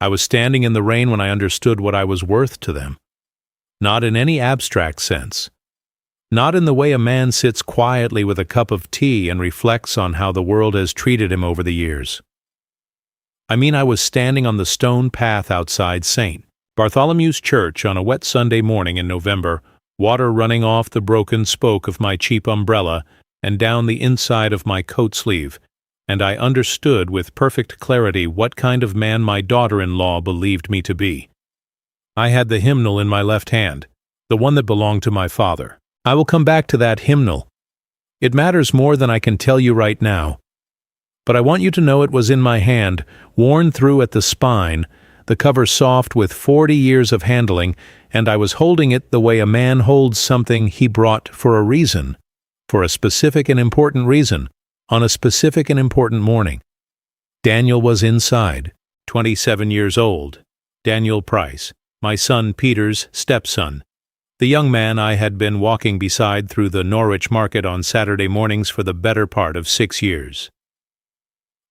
I was standing in the rain when I understood what I was worth to them. Not in any abstract sense. Not in the way a man sits quietly with a cup of tea and reflects on how the world has treated him over the years. I mean, I was standing on the stone path outside St. Bartholomew's Church on a wet Sunday morning in November, water running off the broken spoke of my cheap umbrella and down the inside of my coat sleeve, and I understood with perfect clarity what kind of man my daughter-in-law believed me to be. I had the hymnal in my left hand, the one that belonged to my father. I will come back to that hymnal. It matters more than I can tell you right now. But I want you to know it was in my hand, worn through at the spine, the cover soft with 40 years of handling, and I was holding it the way a man holds something he brought for a reason, for a specific and important reason, on a specific and important morning. Daniel was inside, 27 years old. Daniel Price, my son Peter's stepson, the young man I had been walking beside through the Norwich market on Saturday mornings for the better part of 6 years.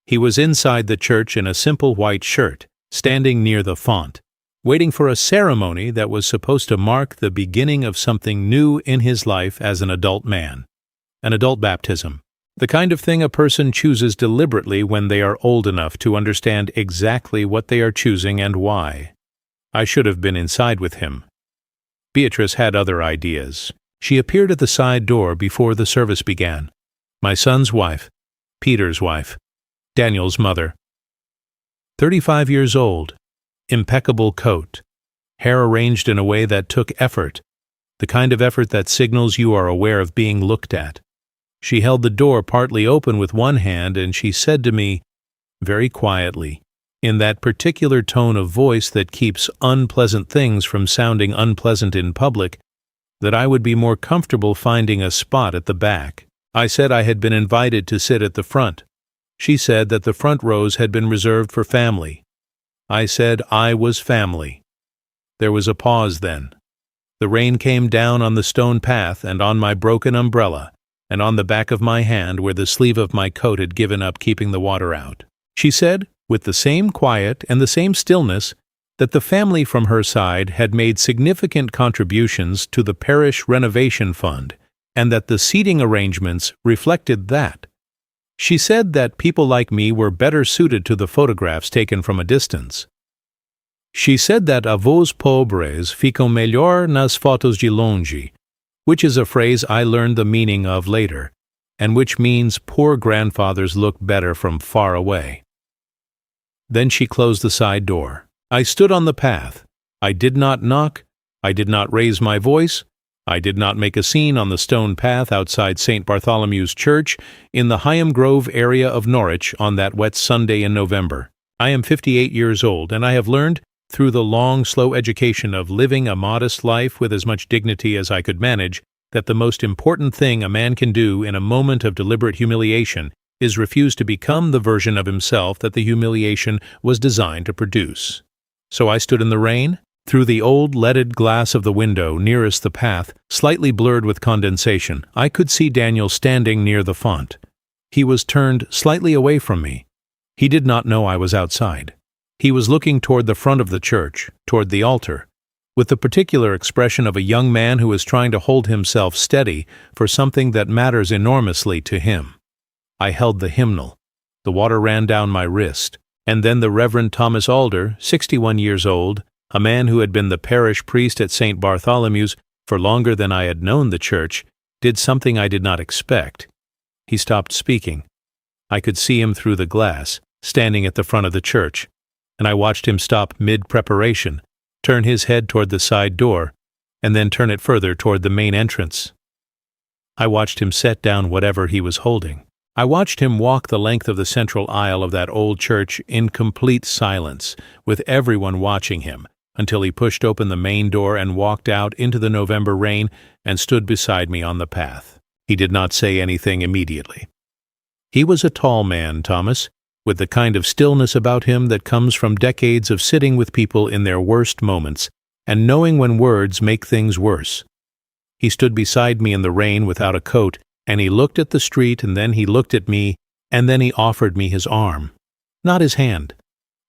He was inside the church in a simple white shirt, standing near the font, waiting for a ceremony that was supposed to mark the beginning of something new in his life as an adult man. An adult baptism. The kind of thing a person chooses deliberately when they are old enough to understand exactly what they are choosing and why. I should have been inside with him. Beatrice had other ideas. She appeared at the side door before the service began. My son's wife, Peter's wife, Daniel's mother. 35 years old, impeccable coat, hair arranged in a way that took effort, the kind of effort that signals you are aware of being looked at. She held the door partly open with one hand, and she said to me, very quietly, in that particular tone of voice that keeps unpleasant things from sounding unpleasant in public, that I would be more comfortable finding a spot at the back. I said I had been invited to sit at the front. She said that the front rows had been reserved for family. I said I was family. There was a pause then. The rain came down on the stone path and on my broken umbrella, and on the back of my hand where the sleeve of my coat had given up keeping the water out. She said, with the same quiet and the same stillness, that the family from her side had made significant contributions to the parish renovation fund, and that the seating arrangements reflected that. She said that people like me were better suited to the photographs taken from a distance. She said that avós pobres ficam melhor nas fotos de longe, which is a phrase I learned the meaning of later, and which means poor grandfathers look better from far away. Then she closed the side door. I stood on the path. I did not knock. I did not raise my voice. I did not make a scene on the stone path outside St. Bartholomew's Church in the Higham Grove area of Norwich on that wet Sunday in November. I am 58 years old, and I have learned, through the long, slow education of living a modest life with as much dignity as I could manage, that the most important thing a man can do in a moment of deliberate humiliation is refuse to become the version of himself that the humiliation was designed to produce. So I stood in the rain. Through the old leaded glass of the window nearest the path, slightly blurred with condensation, I could see Daniel standing near the font. He was turned slightly away from me. He did not know I was outside. He was looking toward the front of the church, toward the altar, with the particular expression of a young man who is trying to hold himself steady for something that matters enormously to him. I held the hymnal. The water ran down my wrist, and then the Reverend Thomas Alder, 61 years old, a man who had been the parish priest at St. Bartholomew's for longer than I had known the church, did something I did not expect. He stopped speaking. I could see him through the glass, standing at the front of the church, and I watched him stop mid-preparation, turn his head toward the side door, and then turn it further toward the main entrance. I watched him set down whatever he was holding. I watched him walk the length of the central aisle of that old church in complete silence, with everyone watching him, until he pushed open the main door and walked out into the November rain and stood beside me on the path. He did not say anything immediately. He was a tall man, Thomas, with the kind of stillness about him that comes from decades of sitting with people in their worst moments and knowing when words make things worse. He stood beside me in the rain without a coat, and he looked at the street, and then he looked at me, and then he offered me his arm. Not his hand.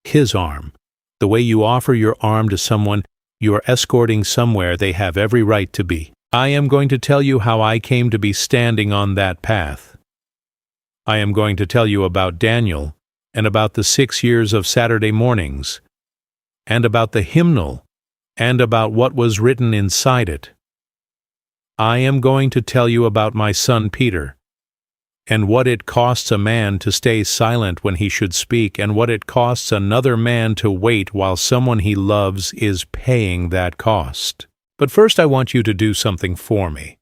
His arm. The way you offer your arm to someone you are escorting somewhere they have every right to be. I am going to tell you how I came to be standing on that path. I am going to tell you about Daniel, and about the 6 years of Saturday mornings, and about the hymnal, and about what was written inside it. I am going to tell you about my son Peter, and what it costs a man to stay silent when he should speak, and what it costs another man to wait while someone he loves is paying that cost. But first I want you to do something for me.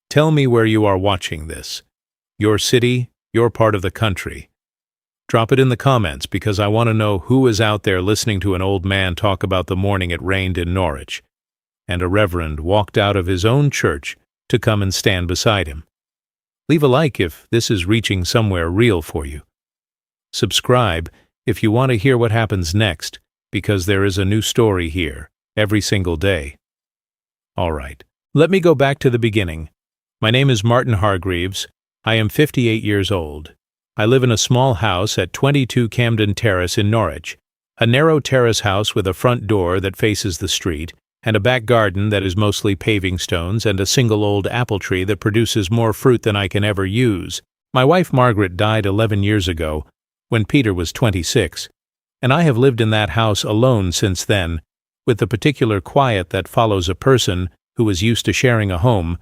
Tell me where you are watching this. Your city, your part of the country. Drop it in the comments because I want to know who is out there listening to an old man talk about the morning it rained in Norwich, and a reverend walked out of his own church to come and stand beside him. Leave a like if this is reaching somewhere real for you. Subscribe if you want to hear what happens next, because there is a new story here every single day. All right, let me go back to the beginning. My name is Martin Hargreaves. I am 58 years old. I live in a small house at 22 Camden Terrace in Norwich, a narrow terrace house with a front door that faces the street, and a back garden that is mostly paving stones, and a single old apple tree that produces more fruit than I can ever use. My wife Margaret died 11 years ago, when Peter was 26, and I have lived in that house alone since then, with the particular quiet that follows a person who is used to sharing a home,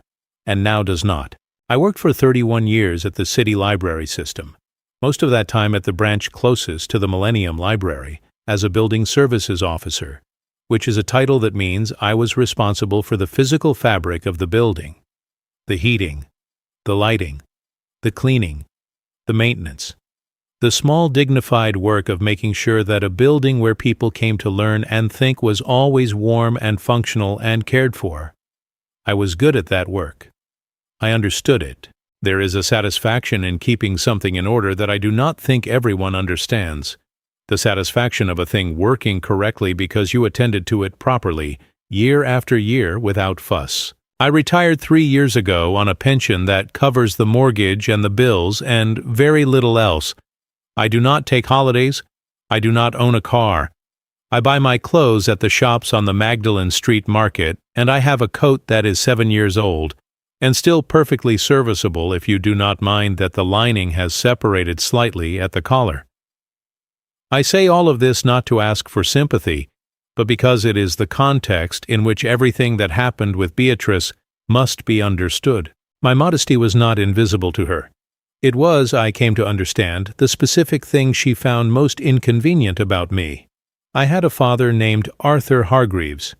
and now does not. I worked for 31 years at the city library system, most of that time at the branch closest to the Millennium Library, as a building services officer, which is a title that means I was responsible for the physical fabric of the building, the heating, the lighting, the cleaning, the maintenance, the small dignified work of making sure that a building where people came to learn and think was always warm and functional and cared for. I was good at that work. I understood it. There is a satisfaction in keeping something in order that I do not think everyone understands. The satisfaction of a thing working correctly because you attended to it properly, year after year without fuss. I retired 3 years ago on a pension that covers the mortgage and the bills and very little else. I do not take holidays. I do not own a car. I buy my clothes at the shops on the Magdalen Street Market, and I have a coat that is 7 years old, and still perfectly serviceable if you do not mind that the lining has separated slightly at the collar. I say all of this not to ask for sympathy, but because it is the context in which everything that happened with Beatrice must be understood. My modesty was not invisible to her. It was, I came to understand, the specific thing she found most inconvenient about me. I had a father named Arthur Hargreaves.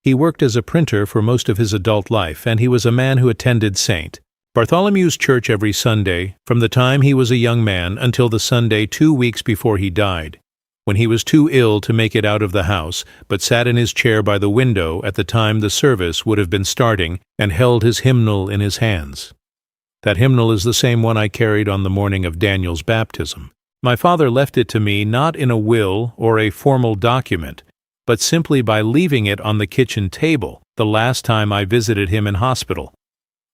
He worked as a printer for most of his adult life, and he was a man who attended St. Bartholomew's Church every Sunday, from the time he was a young man until the Sunday 2 weeks before he died, when he was too ill to make it out of the house, but sat in his chair by the window at the time the service would have been starting and held his hymnal in his hands. That hymnal is the same one I carried on the morning of Daniel's baptism. My father left it to me not in a will or a formal document, but simply by leaving it on the kitchen table the last time I visited him in hospital,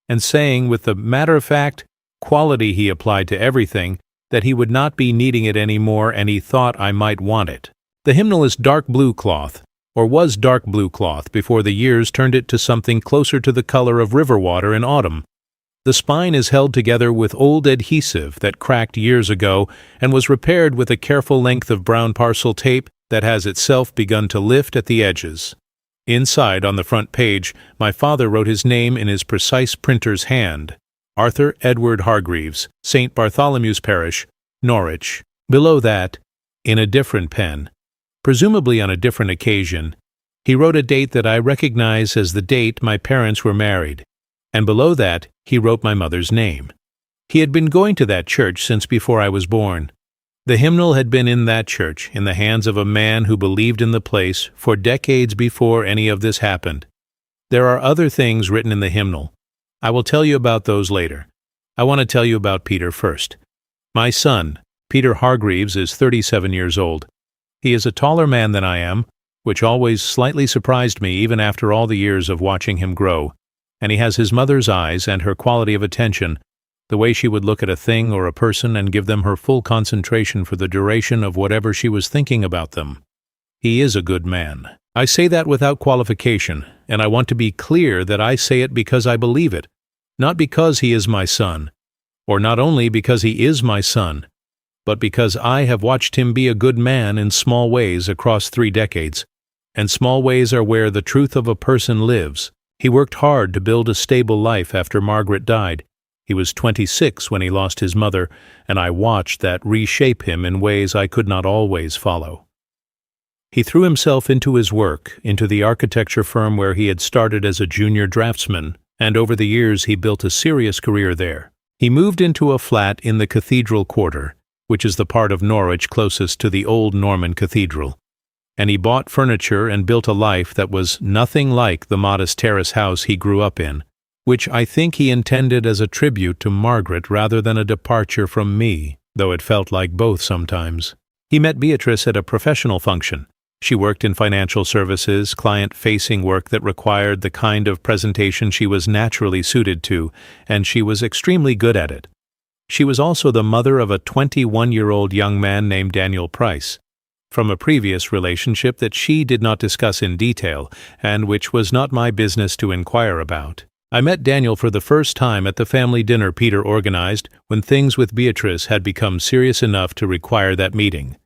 and saying with the matter-of-fact quality he applied to everything that he would not be needing it any more and he thought I might want it. The hymnal is dark blue cloth, or was dark blue cloth before the years turned it to something closer to the color of river water in autumn. The spine is held together with old adhesive that cracked years ago and was repaired with a careful length of brown parcel tape that has itself begun to lift at the edges. Inside, on the front page, my father wrote his name in his precise printer's hand, Arthur Edward Hargreaves, St. Bartholomew's Parish, Norwich. Below that, in a different pen, presumably on a different occasion, he wrote a date that I recognize as the date my parents were married, and below that he wrote my mother's name. He had been going to that church since before I was born. The hymnal had been in that church, in the hands of a man who believed in the place, for decades before any of this happened. There are other things written in the hymnal. I will tell you about those later. I want to tell you about Peter first. My son, Peter Hargreaves, is 37 years old. He is a taller man than I am, which always slightly surprised me even after all the years of watching him grow, and he has his mother's eyes and her quality of attention, the way she would look at a thing or a person and give them her full concentration for the duration of whatever she was thinking about them. He is a good man. I say that without qualification, and I want to be clear that I say it because I believe it, not because he is my son, or not only because he is my son, but because I have watched him be a good man in small ways across 3 decades, and small ways are where the truth of a person lives. He worked hard to build a stable life after Margaret died. He was 26 when he lost his mother, and I watched that reshape him in ways I could not always follow. He threw himself into his work, into the architecture firm where he had started as a junior draftsman, and over the years he built a serious career there. He moved into a flat in the Cathedral Quarter, which is the part of Norwich closest to the old Norman cathedral, and he bought furniture and built a life that was nothing like the modest terrace house he grew up in, which I think he intended as a tribute to Margaret rather than a departure from me, though it felt like both sometimes. He met Beatrice at a professional function. She worked in financial services, client-facing work that required the kind of presentation she was naturally suited to, and she was extremely good at it. She was also the mother of a 21-year-old young man named Daniel Price, from a previous relationship that she did not discuss in detail, and which was not my business to inquire about. I met Daniel for the first time at the family dinner Peter organized when things with Beatrice had become serious enough to require that meeting.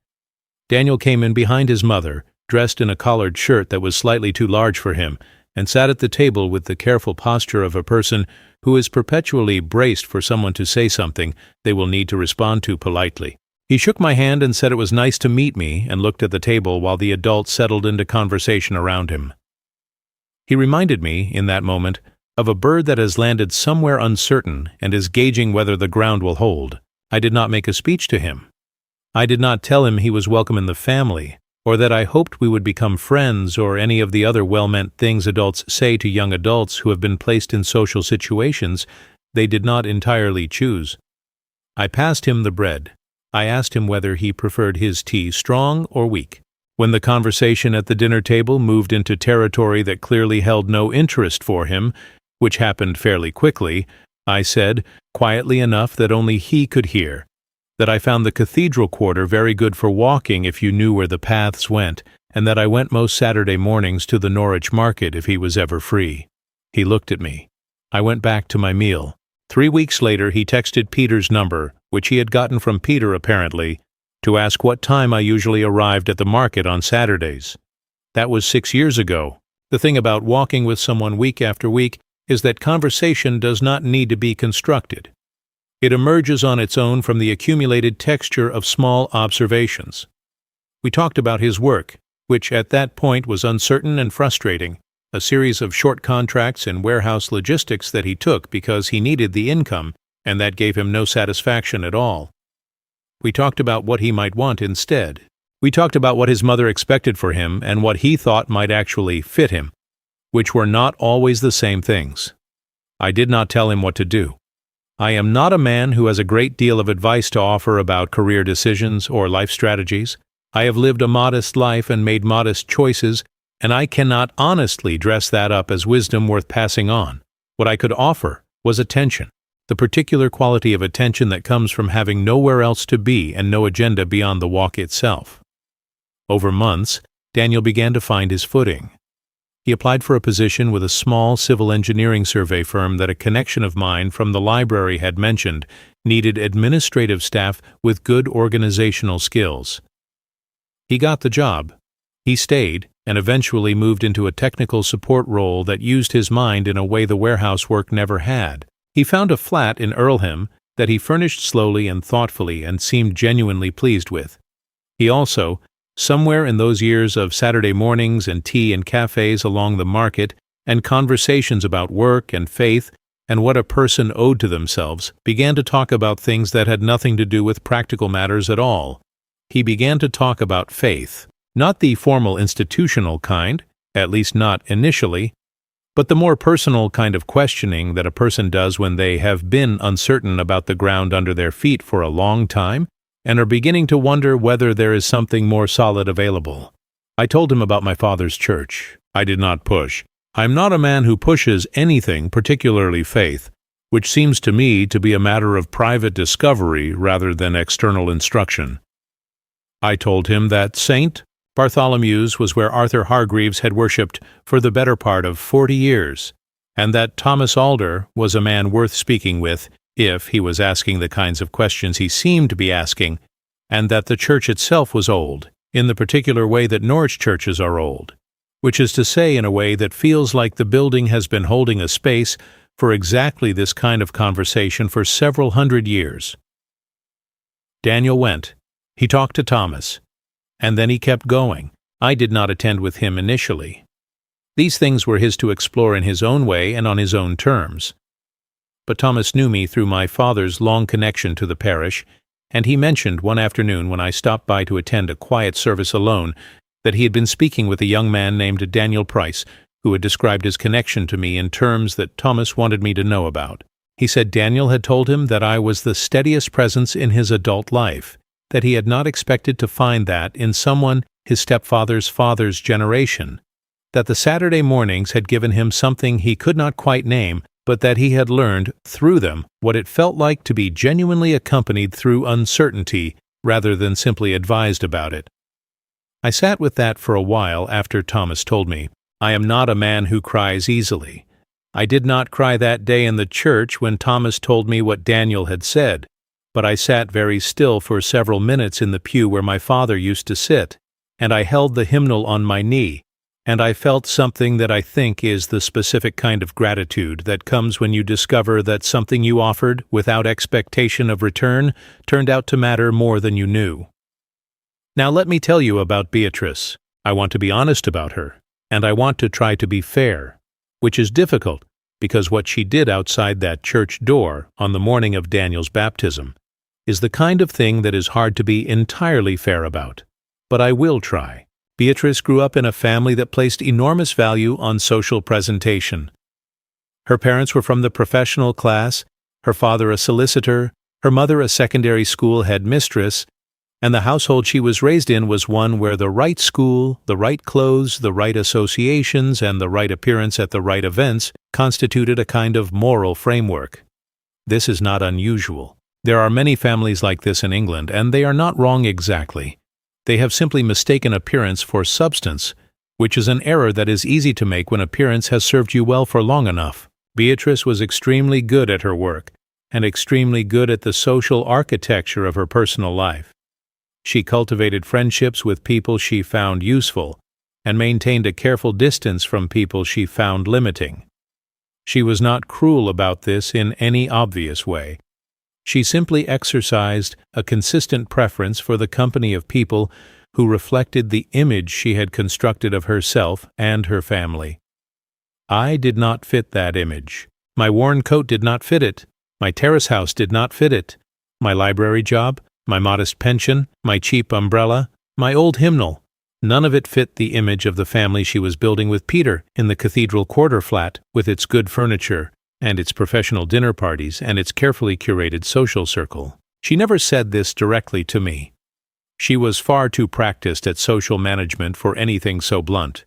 Daniel came in behind his mother, dressed in a collared shirt that was slightly too large for him, and sat at the table with the careful posture of a person who is perpetually braced for someone to say something they will need to respond to politely. He shook my hand and said it was nice to meet me and looked at the table while the adults settled into conversation around him. He reminded me, in that moment, of a bird that has landed somewhere uncertain and is gauging whether the ground will hold. I did not make a speech to him. I did not tell him he was welcome in the family, or that I hoped we would become friends, or any of the other well-meant things adults say to young adults who have been placed in social situations they did not entirely choose. I passed him the bread. I asked him whether he preferred his tea strong or weak. When the conversation at the dinner table moved into territory that clearly held no interest for him, which happened fairly quickly, I said, quietly enough that only he could hear, that I found the Cathedral Quarter very good for walking if you knew where the paths went, and that I went most Saturday mornings to the Norwich market if he was ever free. He looked at me. I went back to my meal. 3 weeks later he texted Peter's number, which he had gotten from Peter apparently, to ask what time I usually arrived at the market on Saturdays. That was 6 years ago. The thing about walking with someone week after week is that conversation does not need to be constructed. It emerges on its own from the accumulated texture of small observations. We talked about his work, which at that point was uncertain and frustrating, a series of short contracts and warehouse logistics that he took because he needed the income, and that gave him no satisfaction at all. We talked about what he might want instead. We talked about what his mother expected for him and what he thought might actually fit him, which were not always the same things. I did not tell him what to do. I am not a man who has a great deal of advice to offer about career decisions or life strategies. I have lived a modest life and made modest choices, and I cannot honestly dress that up as wisdom worth passing on. What I could offer was attention, the particular quality of attention that comes from having nowhere else to be and no agenda beyond the walk itself. Over months, Daniel began to find his footing. He applied for a position with a small civil engineering survey firm that a connection of mine from the library had mentioned needed administrative staff with good organizational skills. He got the job. He stayed and eventually moved into a technical support role that used his mind in a way the warehouse work never had. He found a flat in Earlham that he furnished slowly and thoughtfully and seemed genuinely pleased with. He also, somewhere in those years of Saturday mornings and tea in cafes along the market and conversations about work and faith and what a person owed to themselves, began to talk about things that had nothing to do with practical matters at all. He began to talk about faith, not the formal institutional kind, at least not initially, but the more personal kind of questioning that a person does when they have been uncertain about the ground under their feet for a long time and are beginning to wonder whether there is something more solid available. I told him about my father's church. I did not push. I am not a man who pushes anything, particularly faith, which seems to me to be a matter of private discovery rather than external instruction. I told him that saint Bartholomew's was where Arthur Hargreaves had worshipped for the better part of 40 years, and that Thomas Alder was a man worth speaking with if he was asking the kinds of questions he seemed to be asking, and that the church itself was old, in the particular way that Norwich churches are old, which is to say in a way that feels like the building has been holding a space for exactly this kind of conversation for several hundred years. Daniel went. He talked to Thomas. And then he kept going. I did not attend with him initially. These things were his to explore in his own way and on his own terms. But Thomas knew me through my father's long connection to the parish, and he mentioned one afternoon when I stopped by to attend a quiet service alone that he had been speaking with a young man named Daniel Price, who had described his connection to me in terms that Thomas wanted me to know about. He said Daniel had told him that I was the steadiest presence in his adult life, that he had not expected to find that in someone his stepfather's father's generation, that the Saturday mornings had given him something he could not quite name, but that he had learned, through them, what it felt like to be genuinely accompanied through uncertainty rather than simply advised about it. I sat with that for a while after Thomas told me, I am not a man who cries easily. I did not cry that day in the church when Thomas told me what Daniel had said, but I sat very still for several minutes in the pew where my father used to sit, and I held the hymnal on my knee, and I felt something that I think is the specific kind of gratitude that comes when you discover that something you offered without expectation of return turned out to matter more than you knew. Now let me tell you about Beatrice. I want to be honest about her, and I want to try to be fair, which is difficult because what she did outside that church door on the morning of Daniel's baptism is the kind of thing that is hard to be entirely fair about. But I will try. Beatrice grew up in a family that placed enormous value on social presentation. Her parents were from the professional class, her father a solicitor, her mother a secondary school headmistress, and the household she was raised in was one where the right school, the right clothes, the right associations, and the right appearance at the right events constituted a kind of moral framework. This is not unusual. There are many families like this in England, and they are not wrong exactly. They have simply mistaken appearance for substance, which is an error that is easy to make when appearance has served you well for long enough. Beatrice was extremely good at her work, and extremely good at the social architecture of her personal life. She cultivated friendships with people she found useful, and maintained a careful distance from people she found limiting. She was not cruel about this in any obvious way. She simply exercised a consistent preference for the company of people who reflected the image she had constructed of herself and her family. I did not fit that image. My worn coat did not fit it. My terrace house did not fit it. My library job, my modest pension, my cheap umbrella, my old hymnal, none of it fit the image of the family she was building with Peter in the Cathedral Quarter flat with its good furniture, and its professional dinner parties, and its carefully curated social circle. She never said this directly to me. She was far too practiced at social management for anything so blunt.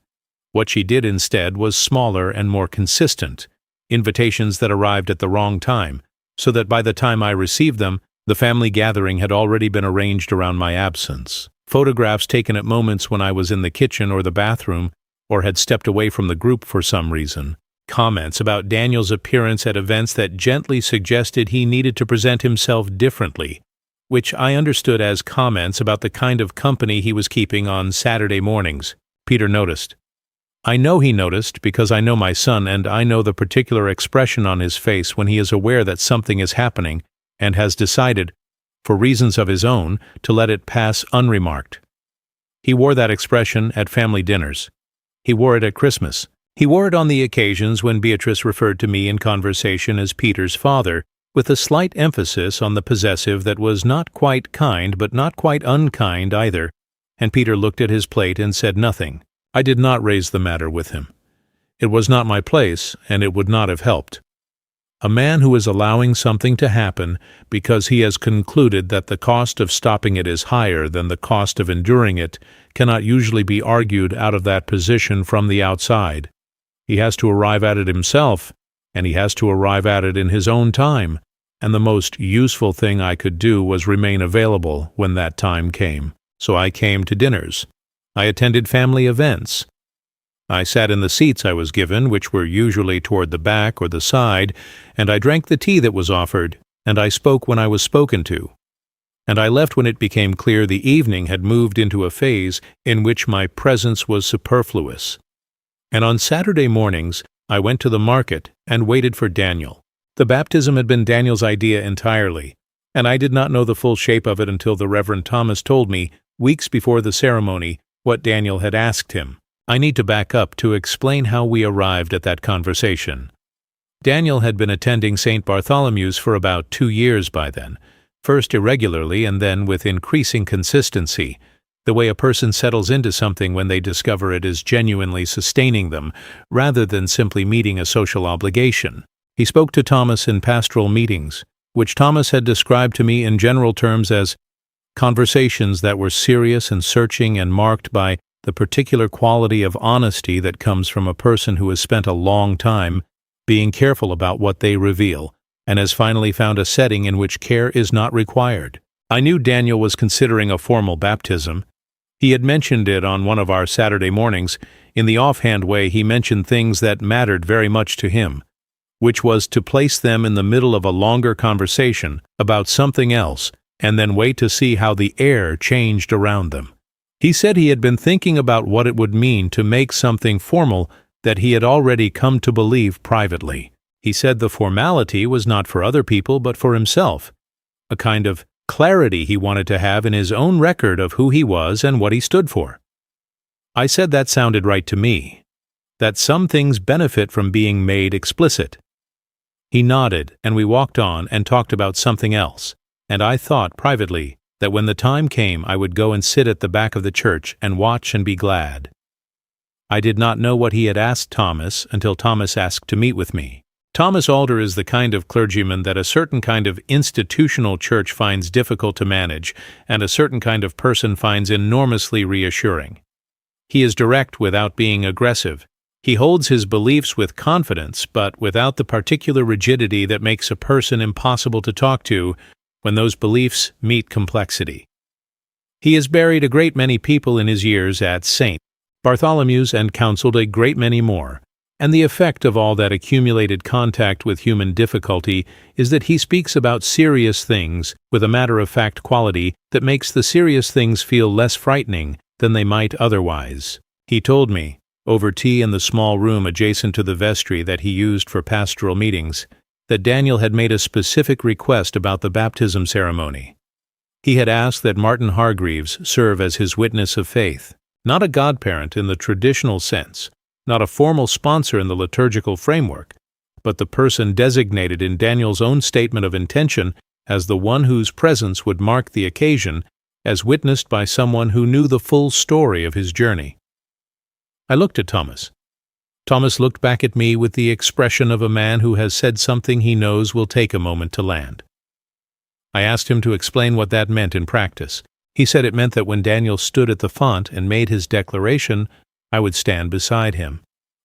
What she did instead was smaller and more consistent, invitations that arrived at the wrong time, so that by the time I received them, the family gathering had already been arranged around my absence. Photographs taken at moments when I was in the kitchen or the bathroom, or had stepped away from the group for some reason. Comments about Daniel's appearance at events that gently suggested he needed to present himself differently, which I understood as comments about the kind of company he was keeping on Saturday mornings. Peter noticed. I know he noticed because I know my son, and I know the particular expression on his face when he is aware that something is happening and has decided, for reasons of his own, to let it pass unremarked. He wore that expression at family dinners. He wore it at Christmas. He wore it on the occasions when Beatrice referred to me in conversation as Peter's father, with a slight emphasis on the possessive that was not quite kind but not quite unkind either, and Peter looked at his plate and said nothing. I did not raise the matter with him. It was not my place, and it would not have helped. A man who is allowing something to happen because he has concluded that the cost of stopping it is higher than the cost of enduring it cannot usually be argued out of that position from the outside. He has to arrive at it himself, and he has to arrive at it in his own time, and the most useful thing I could do was remain available when that time came. So I came to dinners. I attended family events. I sat in the seats I was given, which were usually toward the back or the side, and I drank the tea that was offered, and I spoke when I was spoken to. And I left when it became clear the evening had moved into a phase in which my presence was superfluous. And on Saturday mornings, I went to the market and waited for Daniel. The baptism had been Daniel's idea entirely, and I did not know the full shape of it until the Reverend Thomas told me, weeks before the ceremony, what Daniel had asked him. I need to back up to explain how we arrived at that conversation. Daniel had been attending St. Bartholomew's for about 2 years by then, first irregularly and then with increasing consistency, the way a person settles into something when they discover it is genuinely sustaining them, rather than simply meeting a social obligation. He spoke to Thomas in pastoral meetings, which Thomas had described to me in general terms as conversations that were serious and searching and marked by the particular quality of honesty that comes from a person who has spent a long time being careful about what they reveal, and has finally found a setting in which care is not required. I knew Daniel was considering a formal baptism. He had mentioned it on one of our Saturday mornings. In the offhand way, he mentioned things that mattered very much to him, which was to place them in the middle of a longer conversation about something else, and then wait to see how the air changed around them. He said he had been thinking about what it would mean to make something formal that he had already come to believe privately. He said the formality was not for other people but for himself, a kind of clarity he wanted to have in his own record of who he was and what he stood for. I said that sounded right to me, that some things benefit from being made explicit. He nodded, and we walked on and talked about something else, and I thought privately that when the time came I would go and sit at the back of the church and watch and be glad. I did not know what he had asked Thomas until Thomas asked to meet with me. Thomas Alder is the kind of clergyman that a certain kind of institutional church finds difficult to manage, and a certain kind of person finds enormously reassuring. He is direct without being aggressive. He holds his beliefs with confidence, but without the particular rigidity that makes a person impossible to talk to when those beliefs meet complexity. He has buried a great many people in his years at St. Bartholomew's and counseled a great many more, and the effect of all that accumulated contact with human difficulty is that he speaks about serious things with a matter-of-fact quality that makes the serious things feel less frightening than they might otherwise. He told me, over tea in the small room adjacent to the vestry that he used for pastoral meetings, that Daniel had made a specific request about the baptism ceremony. He had asked that Martin Hargreaves serve as his witness of faith, not a godparent in the traditional sense, not a formal sponsor in the liturgical framework, but the person designated in Daniel's own statement of intention as the one whose presence would mark the occasion, as witnessed by someone who knew the full story of his journey. I looked at Thomas. Thomas looked back at me with the expression of a man who has said something he knows will take a moment to land. I asked him to explain what that meant in practice. He said it meant that when Daniel stood at the font and made his declaration, I would stand beside him,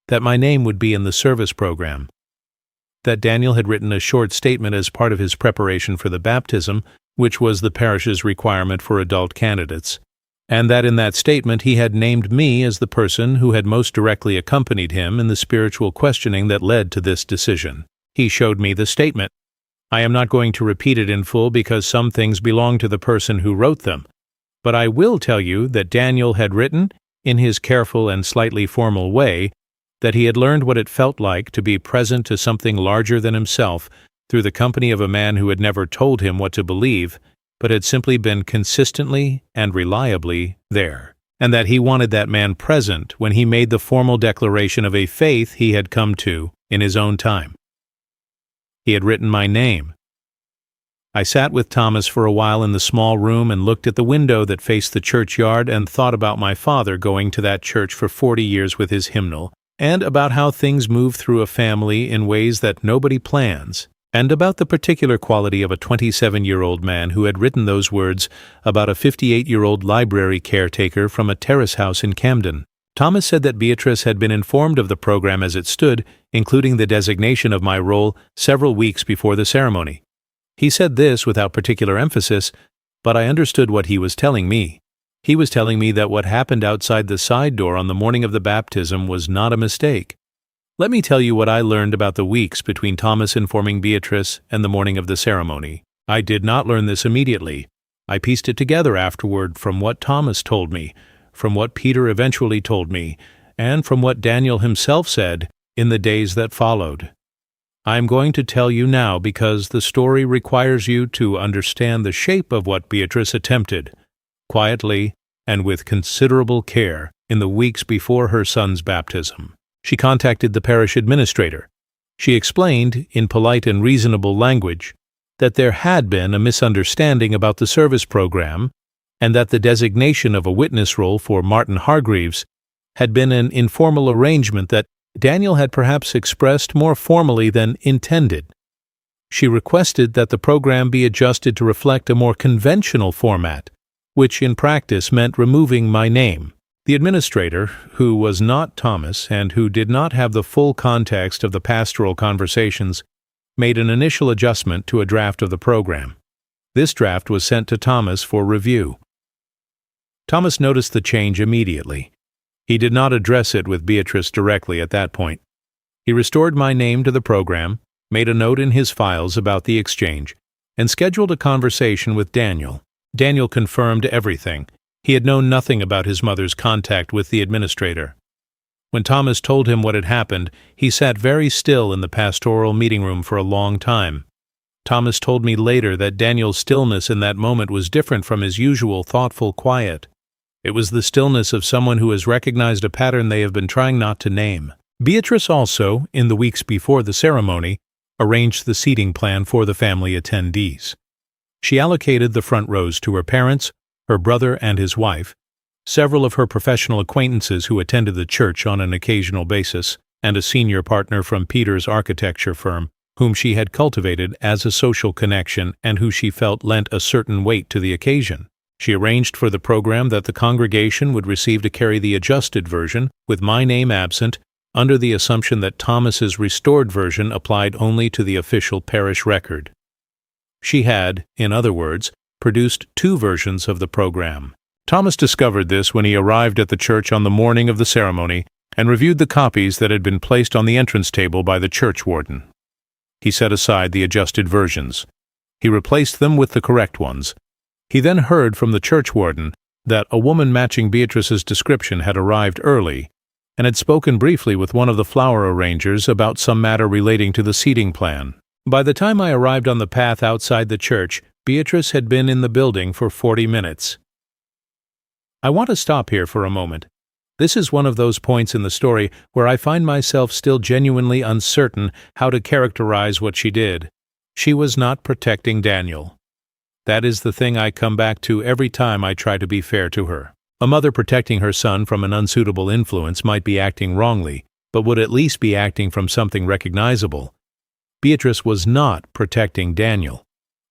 that my name would be in the service program, that Daniel had written a short statement as part of his preparation for the baptism, which was the parish's requirement for adult candidates, and that in that statement he had named me as the person who had most directly accompanied him in the spiritual questioning that led to this decision. He showed me the statement. I am not going to repeat it in full because some things belong to the person who wrote them, but I will tell you that Daniel had written, in his careful and slightly formal way, that he had learned what it felt like to be present to something larger than himself through the company of a man who had never told him what to believe, but had simply been consistently and reliably there, and that he wanted that man present when he made the formal declaration of a faith he had come to in his own time. He had written my name. I sat with Thomas for a while in the small room and looked at the window that faced the churchyard and thought about my father going to that church for 40 years with his hymnal, and about how things move through a family in ways that nobody plans, and about the particular quality of a 27-year-old man who had written those words about a 58-year-old library caretaker from a terrace house in Camden. Thomas said that Beatrice had been informed of the program as it stood, including the designation of my role, several weeks before the ceremony. He said this without particular emphasis, but I understood what he was telling me. He was telling me that what happened outside the side door on the morning of the baptism was not a mistake. Let me tell you what I learned about the weeks between Thomas informing Beatrice and the morning of the ceremony. I did not learn this immediately. I pieced it together afterward from what Thomas told me, from what Peter eventually told me, and from what Daniel himself said in the days that followed. I am going to tell you now because the story requires you to understand the shape of what Beatrice attempted, quietly and with considerable care, in the weeks before her son's baptism. She contacted the parish administrator. She explained, in polite and reasonable language, that there had been a misunderstanding about the service program and that the designation of a witness role for Martin Hargreaves had been an informal arrangement that Daniel had perhaps expressed more formally than intended. She requested that the program be adjusted to reflect a more conventional format, which in practice meant removing my name. The administrator, who was not Thomas and who did not have the full context of the pastoral conversations, made an initial adjustment to a draft of the program. This draft was sent to Thomas for review. Thomas noticed the change immediately. He did not address it with Beatrice directly at that point. He restored my name to the program, made a note in his files about the exchange, and scheduled a conversation with Daniel. Daniel confirmed everything. He had known nothing about his mother's contact with the administrator. When Thomas told him what had happened, he sat very still in the pastoral meeting room for a long time. Thomas told me later that Daniel's stillness in that moment was different from his usual thoughtful quiet. It was the stillness of someone who has recognized a pattern they have been trying not to name. Beatrice also, in the weeks before the ceremony, arranged the seating plan for the family attendees. She allocated the front rows to her parents, her brother and his wife, several of her professional acquaintances who attended the church on an occasional basis, and a senior partner from Peter's architecture firm, whom she had cultivated as a social connection and who she felt lent a certain weight to the occasion. She arranged for the program that the congregation would receive to carry the adjusted version, with my name absent, under the assumption that Thomas's restored version applied only to the official parish record. She had, in other words, produced 2 versions of the program. Thomas discovered this when he arrived at the church on the morning of the ceremony and reviewed the copies that had been placed on the entrance table by the church warden. He set aside the adjusted versions. He replaced them with the correct ones. He then heard from the church warden that a woman matching Beatrice's description had arrived early and had spoken briefly with one of the flower arrangers about some matter relating to the seating plan. By the time I arrived on the path outside the church, Beatrice had been in the building for 40 minutes. I want to stop here for a moment. This is one of those points in the story where I find myself still genuinely uncertain how to characterize what she did. She was not protecting Daniel. That is the thing I come back to every time I try to be fair to her. A mother protecting her son from an unsuitable influence might be acting wrongly, but would at least be acting from something recognizable. Beatrice was not protecting Daniel.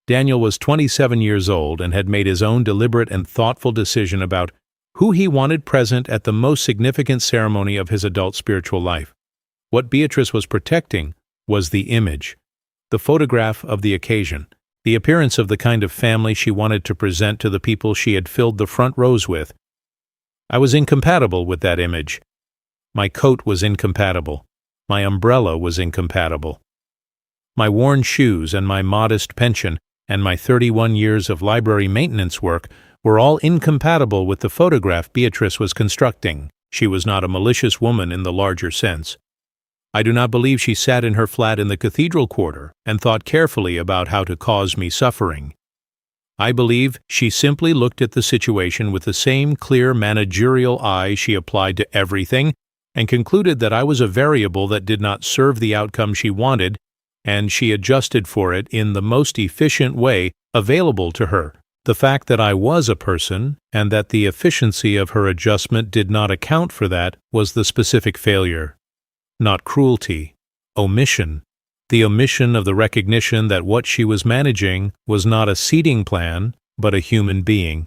Daniel was 27 years old and had made his own deliberate and thoughtful decision about who he wanted present at the most significant ceremony of his adult spiritual life. What Beatrice was protecting was the image, the photograph of the occasion, the appearance of the kind of family she wanted to present to the people she had filled the front rows with. I was incompatible with that image. My coat was incompatible. My umbrella was incompatible. My worn shoes and my modest pension and my 31 years of library maintenance work were all incompatible with the photograph Beatrice was constructing. She was not a malicious woman in the larger sense. I do not believe she sat in her flat in the cathedral quarter and thought carefully about how to cause me suffering. I believe she simply looked at the situation with the same clear managerial eye she applied to everything and concluded that I was a variable that did not serve the outcome she wanted, and she adjusted for it in the most efficient way available to her. The fact that I was a person, and that the efficiency of her adjustment did not account for that, was the specific failure. Not cruelty, omission. The omission of the recognition that what she was managing was not a seating plan, but a human being.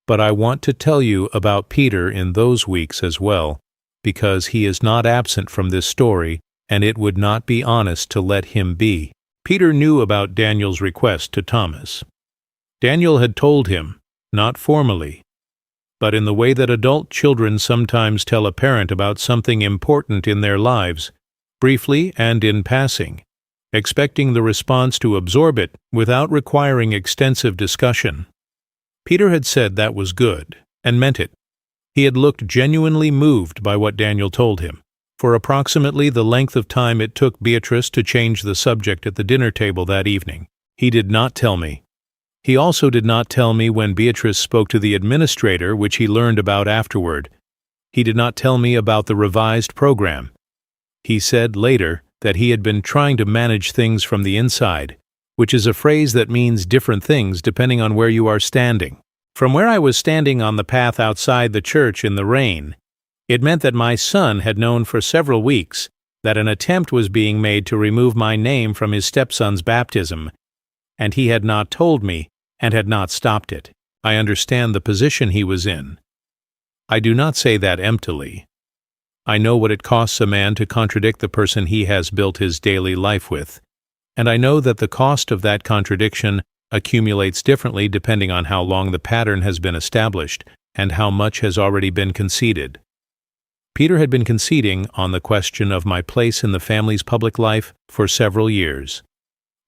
But I want to tell you about Peter in those weeks as well, because he is not absent from this story, and it would not be honest to let him be. Peter knew about Daniel's request to Thomas. Daniel had told him, not formally, but in the way that adult children sometimes tell a parent about something important in their lives, briefly and in passing, expecting the response to absorb it without requiring extensive discussion. Peter had said that was good, and meant it. He had looked genuinely moved by what Daniel told him, for approximately the length of time it took Beatrice to change the subject at the dinner table that evening. He did not tell me. He also did not tell me when Beatrice spoke to the administrator, which he learned about afterward. He did not tell me about the revised program. He said later that he had been trying to manage things from the inside, which is a phrase that means different things depending on where you are standing. From where I was standing on the path outside the church in the rain, it meant that my son had known for several weeks that an attempt was being made to remove my name from his stepson's baptism, and he had not told me and had not stopped it. I understand the position he was in. I do not say that emptily. I know what it costs a man to contradict the person he has built his daily life with, and I know that the cost of that contradiction accumulates differently depending on how long the pattern has been established and how much has already been conceded. Peter had been conceding on the question of my place in the family's public life for several years.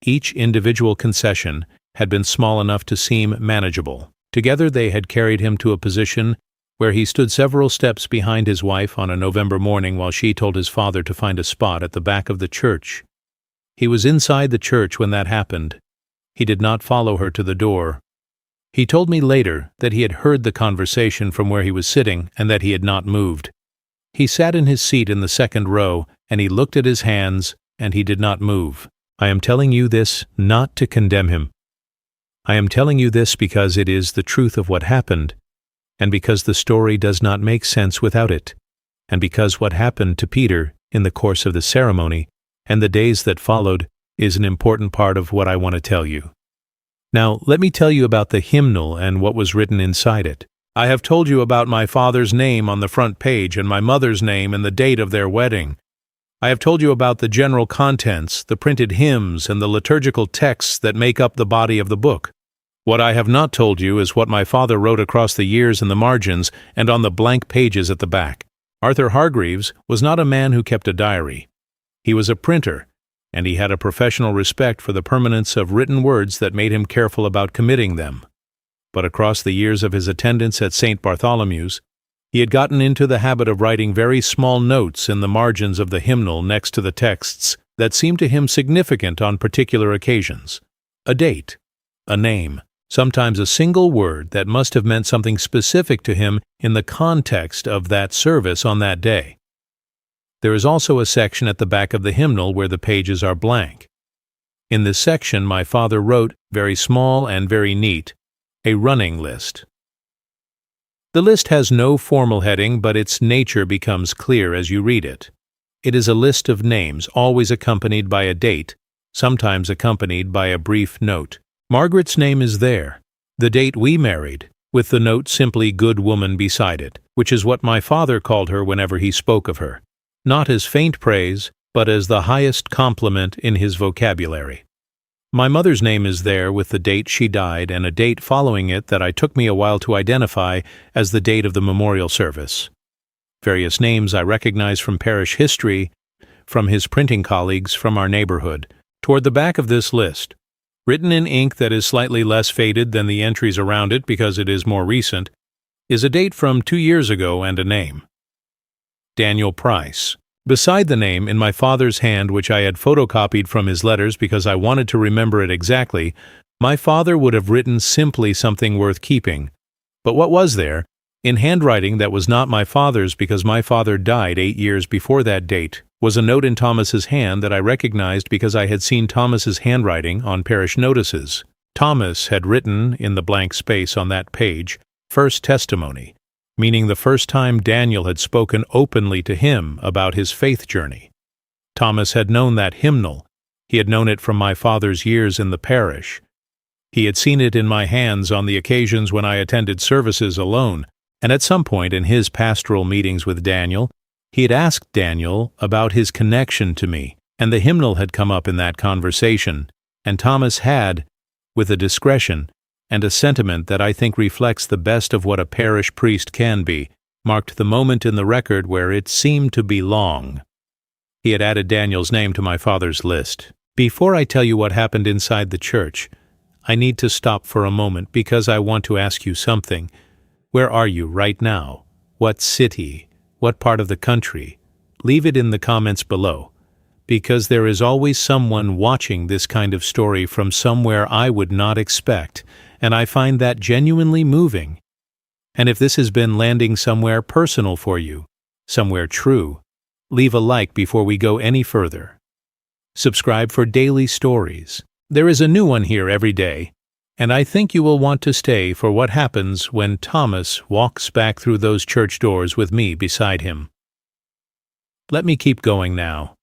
Each individual concession had been small enough to seem manageable. Together they had carried him to a position where he stood several steps behind his wife on a November morning while she told his father to find a spot at the back of the church. He was inside the church when that happened. He did not follow her to the door. He told me later that he had heard the conversation from where he was sitting and that he had not moved. He sat in his seat in the second row, and he looked at his hands, and he did not move. I am telling you this not to condemn him. I am telling you this because it is the truth of what happened, and because the story does not make sense without it, and because what happened to Peter in the course of the ceremony and the days that followed is an important part of what I want to tell you. Now, let me tell you about the hymnal and what was written inside it. I have told you about my father's name on the front page and my mother's name and the date of their wedding. I have told you about the general contents, the printed hymns, and the liturgical texts that make up the body of the book. What I have not told you is what my father wrote across the years in the margins and on the blank pages at the back. Arthur Hargreaves was not a man who kept a diary. He was a printer, and he had a professional respect for the permanence of written words that made him careful about committing them. But across the years of his attendance at St. Bartholomew's, he had gotten into the habit of writing very small notes in the margins of the hymnal next to the texts that seemed to him significant on particular occasions. A date, a name, sometimes a single word that must have meant something specific to him in the context of that service on that day. There is also a section at the back of the hymnal where the pages are blank. In this section, my father wrote, very small and very neat, a running list. The list has no formal heading, but its nature becomes clear as you read it. It is a list of names, always accompanied by a date, sometimes accompanied by a brief note. Margaret's name is there, the date we married, with the note simply "good woman" beside it, which is what my father called her whenever he spoke of her. Not as faint praise, but as the highest compliment in his vocabulary. My mother's name is there with the date she died and a date following it that I took me a while to identify as the date of the memorial service. Various names I recognize from parish history, from his printing colleagues, from our neighborhood. Toward the back of this list, written in ink that is slightly less faded than the entries around it because it is more recent, is a date from 2 years ago and a name. Daniel Price. Beside the name, in my father's hand, which I had photocopied from his letters because I wanted to remember it exactly, my father would have written simply something worth keeping. But what was there, in handwriting that was not my father's because my father died 8 years before that date, was a note in Thomas's hand that I recognized because I had seen Thomas's handwriting on parish notices. Thomas had written, in the blank space on that page, "First Testimony," meaning the first time Daniel had spoken openly to him about his faith journey. Thomas had known that hymnal. He had known it from my father's years in the parish. He had seen it in my hands on the occasions when I attended services alone, and at some point in his pastoral meetings with Daniel, he had asked Daniel about his connection to me, and the hymnal had come up in that conversation, and Thomas had, with a discretion, and a sentiment that I think reflects the best of what a parish priest can be, marked the moment in the record where it seemed to be long. He had added Daniel's name to my father's list. Before I tell you what happened inside the church, I need to stop for a moment because I want to ask you something. Where are you right now? What city? What part of the country? Leave it in the comments below, because there is always someone watching this kind of story from somewhere I would not expect, and I find that genuinely moving. And if this has been landing somewhere personal for you, somewhere true, leave a like before we go any further. Subscribe for daily stories. There is a new one here every day, and I think you will want to stay for what happens when Thomas walks back through those church doors with me beside him. Let me keep going now.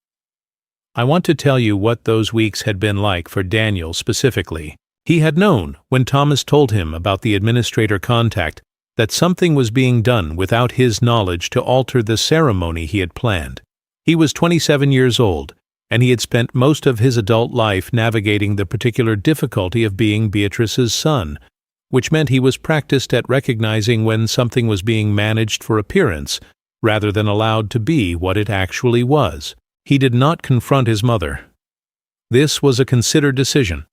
I want to tell you what those weeks had been like for Daniel specifically. He had known, when Thomas told him about the administrator contact, that something was being done without his knowledge to alter the ceremony he had planned. He was 27 years old, and he had spent most of his adult life navigating the particular difficulty of being Beatrice's son, which meant he was practiced at recognizing when something was being managed for appearance rather than allowed to be what it actually was. He did not confront his mother. This was a considered decision,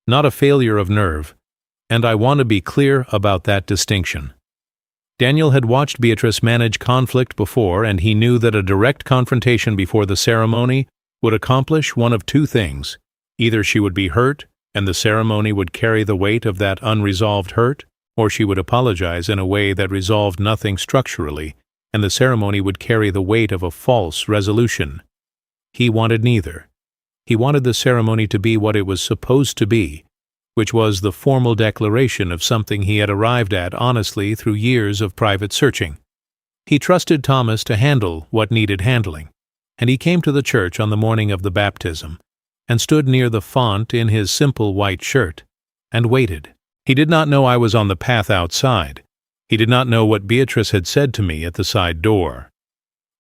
not a failure of nerve, and I want to be clear about that distinction. Daniel had watched Beatrice manage conflict before, and he knew that a direct confrontation before the ceremony would accomplish one of two things. Either she would be hurt, and the ceremony would carry the weight of that unresolved hurt, or she would apologize in a way that resolved nothing structurally, and the ceremony would carry the weight of a false resolution. He wanted neither. He wanted the ceremony to be what it was supposed to be, which was the formal declaration of something he had arrived at honestly through years of private searching. He trusted Thomas to handle what needed handling, and he came to the church on the morning of the baptism, and stood near the font in his simple white shirt, and waited. He did not know I was on the path outside. He did not know what Beatrice had said to me at the side door.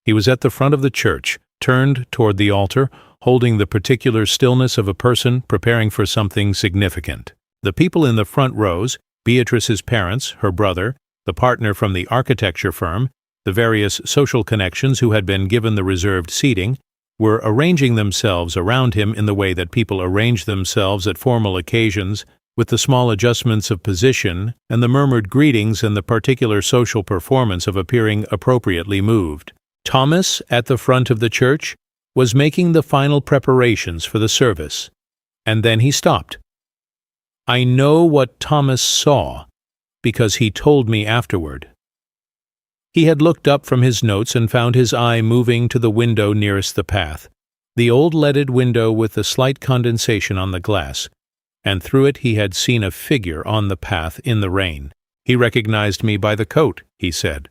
He was at the front of the church, turned toward the altar, holding the particular stillness of a person preparing for something significant. The people in the front rows, Beatrice's parents, her brother, the partner from the architecture firm, the various social connections who had been given the reserved seating, were arranging themselves around him in the way that people arrange themselves at formal occasions, with the small adjustments of position and the murmured greetings and the particular social performance of appearing appropriately moved. Thomas, at the front of the church, was making the final preparations for the service, and then he stopped. I know what Thomas saw, because he told me afterward. He had looked up from his notes and found his eye moving to the window nearest the path, the old leaded window with the slight condensation on the glass, and through it he had seen a figure on the path in the rain. He recognized me by the coat, he said,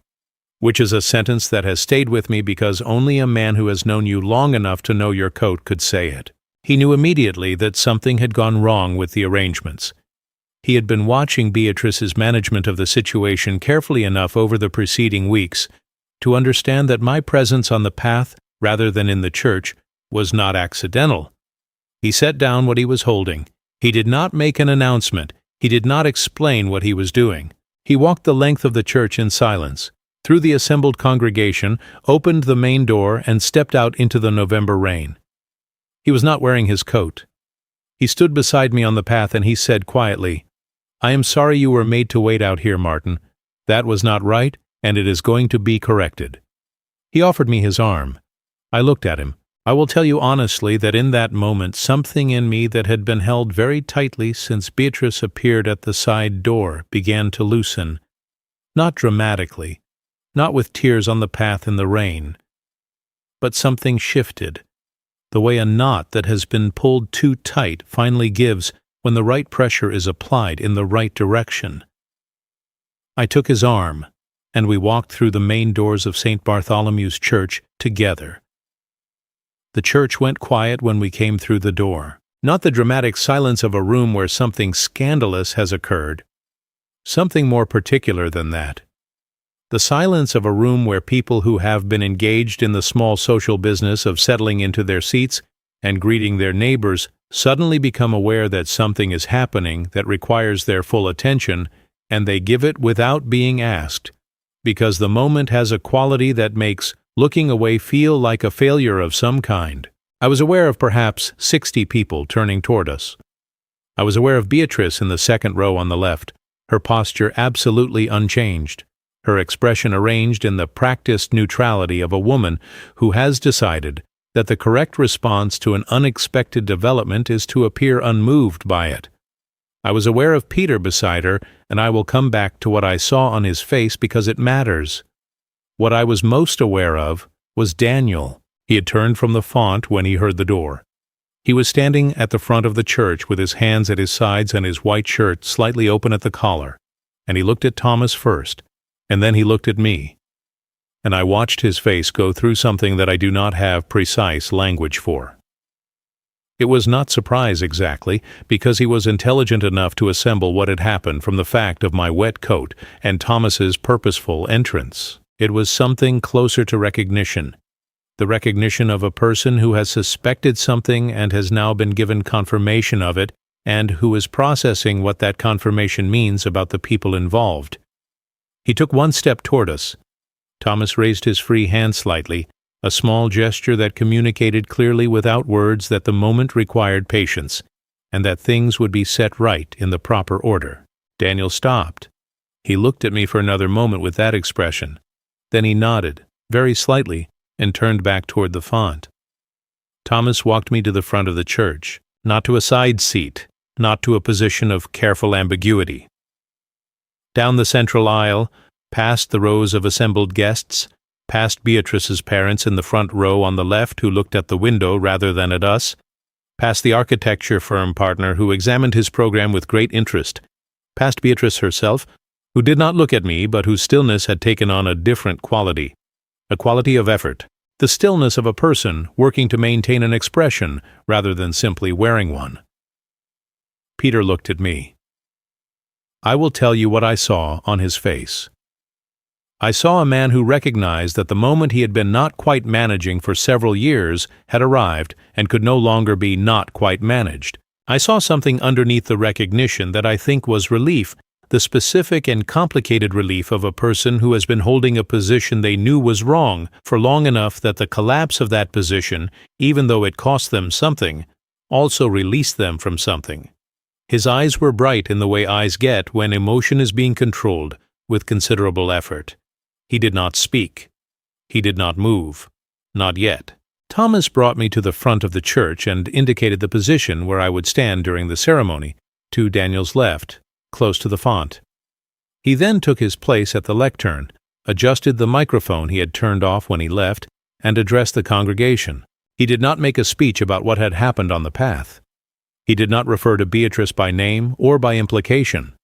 which is a sentence that has stayed with me because only a man who has known you long enough to know your coat could say it. He knew immediately that something had gone wrong with the arrangements. He had been watching Beatrice's management of the situation carefully enough over the preceding weeks to understand that my presence on the path, rather than in the church, was not accidental. He set down what he was holding. He did not make an announcement. He did not explain what he was doing. He walked the length of the church in silence, through the assembled congregation, opened the main door, and stepped out into the November rain. He was not wearing his coat. He stood beside me on the path, and he said quietly, "I am sorry you were made to wait out here, Martin. That was not right, and it is going to be corrected." He offered me his arm. I looked at him. I will tell you honestly that in that moment something in me that had been held very tightly since Beatrice appeared at the side door began to loosen. Not dramatically, not with tears on the path in the rain, but something shifted, the way a knot that has been pulled too tight finally gives when the right pressure is applied in the right direction. I took his arm, and we walked through the main doors of St. Bartholomew's Church together. The church went quiet when we came through the door. Not the dramatic silence of a room where something scandalous has occurred. Something more particular than that. The silence of a room where people who have been engaged in the small social business of settling into their seats and greeting their neighbors suddenly become aware that something is happening that requires their full attention, and they give it without being asked, because the moment has a quality that makes looking away feel like a failure of some kind. I was aware of perhaps 60 people turning toward us. I was aware of Beatrice in the second row on the left, her posture absolutely unchanged, her expression arranged in the practiced neutrality of a woman who has decided that the correct response to an unexpected development is to appear unmoved by it. I was aware of Peter beside her, and I will come back to what I saw on his face because it matters. What I was most aware of was Daniel. He had turned from the font when he heard the door. He was standing at the front of the church with his hands at his sides and his white shirt slightly open at the collar, and he looked at Thomas first, and then he looked at me. And I watched his face go through something that I do not have precise language for. It was not surprise exactly, because he was intelligent enough to assemble what had happened from the fact of my wet coat and Thomas's purposeful entrance. It was something closer to recognition, the recognition of a person who has suspected something and has now been given confirmation of it, and who is processing what that confirmation means about the people involved. He took one step toward us. Thomas raised his free hand slightly, a small gesture that communicated clearly without words that the moment required patience, and that things would be set right in the proper order. Daniel stopped. He looked at me for another moment with that expression. Then he nodded, very slightly, and turned back toward the font. Thomas walked me to the front of the church, not to a side seat, not to a position of careful ambiguity. Down the central aisle, past the rows of assembled guests, past Beatrice's parents in the front row on the left who looked at the window rather than at us, past the architecture firm partner who examined his program with great interest, past Beatrice herself, who did not look at me but whose stillness had taken on a different quality, a quality of effort, the stillness of a person working to maintain an expression rather than simply wearing one. Peter looked at me. I will tell you what I saw on his face. I saw a man who recognized that the moment he had been not quite managing for several years had arrived and could no longer be not quite managed. I saw something underneath the recognition that I think was relief, the specific and complicated relief of a person who has been holding a position they knew was wrong for long enough that the collapse of that position, even though it cost them something, also released them from something. His eyes were bright in the way eyes get when emotion is being controlled with considerable effort. He did not speak. He did not move. Not yet. Thomas brought me to the front of the church and indicated the position where I would stand during the ceremony, to Daniel's left, close to the font. He then took his place at the lectern, adjusted the microphone he had turned off when he left, and addressed the congregation. He did not make a speech about what had happened on the path. He did not refer to Beatrice by name or by implication.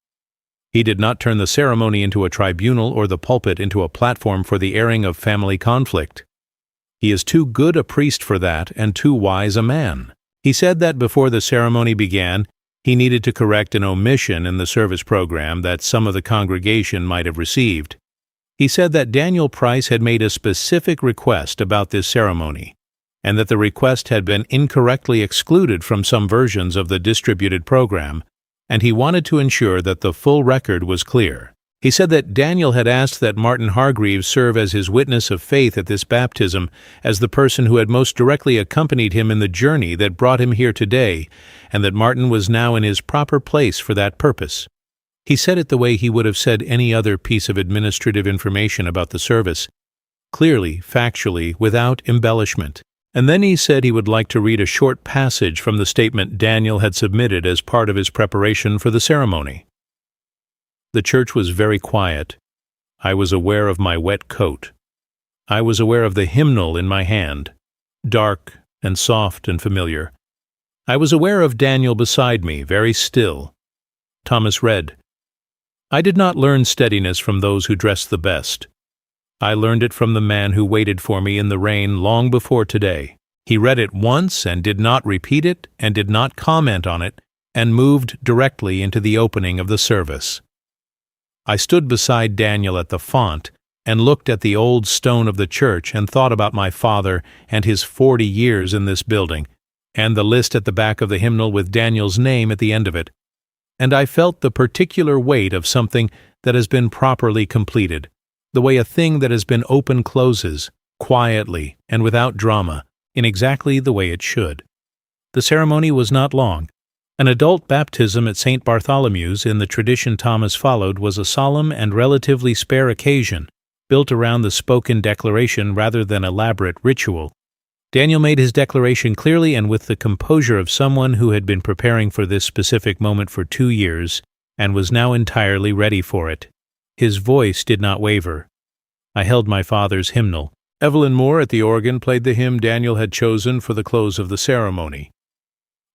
He did not turn the ceremony into a tribunal or the pulpit into a platform for the airing of family conflict. He is too good a priest for that and too wise a man. He said that before the ceremony began, he needed to correct an omission in the service program that some of the congregation might have received. He said that Daniel Price had made a specific request about this ceremony, and that the request had been incorrectly excluded from some versions of the distributed program, and he wanted to ensure that the full record was clear. He said that Daniel had asked that Martin Hargreaves serve as his witness of faith at this baptism, as the person who had most directly accompanied him in the journey that brought him here today, and that Martin was now in his proper place for that purpose. He said it the way he would have said any other piece of administrative information about the service, clearly, factually, without embellishment. And then he said he would like to read a short passage from the statement Daniel had submitted as part of his preparation for the ceremony. The church was very quiet. I was aware of my wet coat. I was aware of the hymnal in my hand, dark and soft and familiar. I was aware of Daniel beside me, very still. Thomas read. I did not learn steadiness from those who dress the best. I learned it from the man who waited for me in the rain long before today. He read it once and did not repeat it and did not comment on it, and moved directly into the opening of the service. I stood beside Daniel at the font and looked at the old stone of the church and thought about my father and his 40 years in this building, and the list at the back of the hymnal with Daniel's name at the end of it, and I felt the particular weight of something that has been properly completed, the way a thing that has been open closes, quietly and without drama, in exactly the way it should. The ceremony was not long. An adult baptism at St. Bartholomew's in the tradition Thomas followed was a solemn and relatively spare occasion, built around the spoken declaration rather than elaborate ritual. Daniel made his declaration clearly and with the composure of someone who had been preparing for this specific moment for 2 years and was now entirely ready for it. His voice did not waver. I held my father's hymnal. Evelyn Moore at the organ played the hymn Daniel had chosen for the close of the ceremony.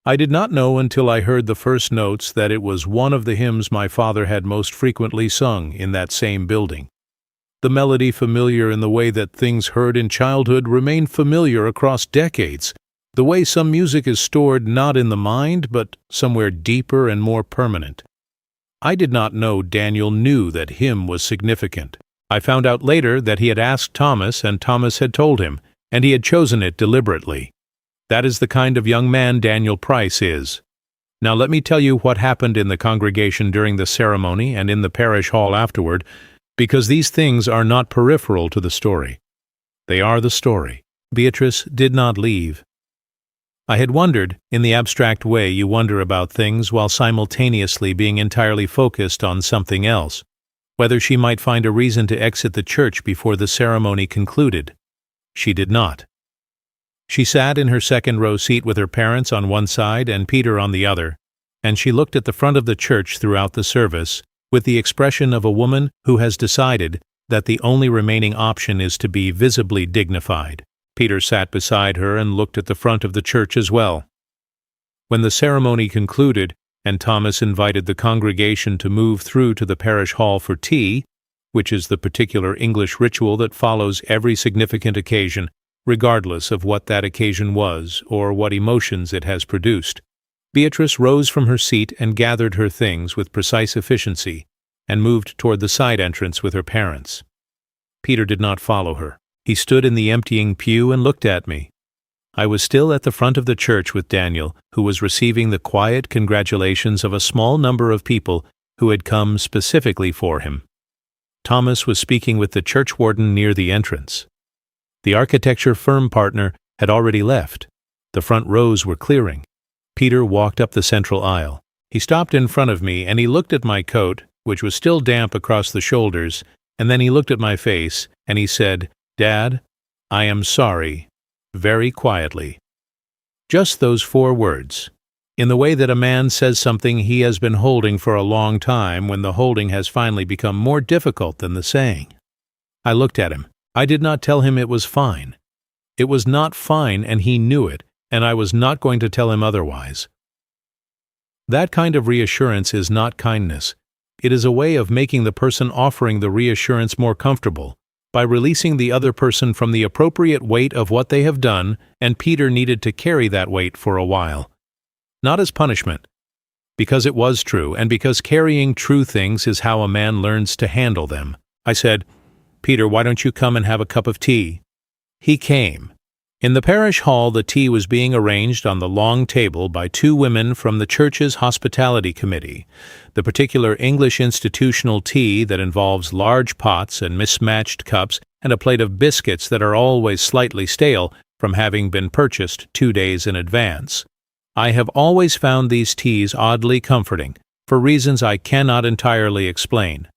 I did not know until I heard the first notes that it was one of the hymns my father had most frequently sung in that same building. The melody, familiar in the way that things heard in childhood, remained familiar across decades, the way some music is stored not in the mind but somewhere deeper and more permanent. I did not know Daniel knew that hymn was significant. I found out later that he had asked Thomas, and Thomas had told him, and he had chosen it deliberately. That is the kind of young man Daniel Price is. Now let me tell you what happened in the congregation during the ceremony and in the parish hall afterward, because these things are not peripheral to the story. They are the story. Beatrice did not leave. I had wondered, in the abstract way you wonder about things while simultaneously being entirely focused on something else, whether she might find a reason to exit the church before the ceremony concluded. She did not. She sat in her second-row seat with her parents on one side and Peter on the other, and she looked at the front of the church throughout the service with the expression of a woman who has decided that the only remaining option is to be visibly dignified. Peter sat beside her and looked at the front of the church as well. When the ceremony concluded, and Thomas invited the congregation to move through to the parish hall for tea, which is the particular English ritual that follows every significant occasion, regardless of what that occasion was or what emotions it has produced, Beatrice rose from her seat and gathered her things with precise efficiency and moved toward the side entrance with her parents. Peter did not follow her. He stood in the emptying pew and looked at me. I was still at the front of the church with Daniel, who was receiving the quiet congratulations of a small number of people who had come specifically for him. Thomas was speaking with the church warden near the entrance. The architecture firm partner had already left. The front rows were clearing. Peter walked up the central aisle. He stopped in front of me and he looked at my coat, which was still damp across the shoulders, and then he looked at my face and he said, "Dad, I am sorry," very quietly. Just those 4 words, in the way that a man says something he has been holding for a long time when the holding has finally become more difficult than the saying. I looked at him. I did not tell him it was fine. It was not fine and he knew it, and I was not going to tell him otherwise. That kind of reassurance is not kindness. It is a way of making the person offering the reassurance more comfortable, by releasing the other person from the appropriate weight of what they have done, and Peter needed to carry that weight for a while. Not as punishment, because it was true, and because carrying true things is how a man learns to handle them. I said, "Peter, why don't you come and have a cup of tea?" He came. In the parish hall, the tea was being arranged on the long table by 2 women from the church's hospitality committee, the particular English institutional tea that involves large pots and mismatched cups and a plate of biscuits that are always slightly stale from having been purchased 2 days in advance. I have always found these teas oddly comforting, for reasons I cannot entirely explain.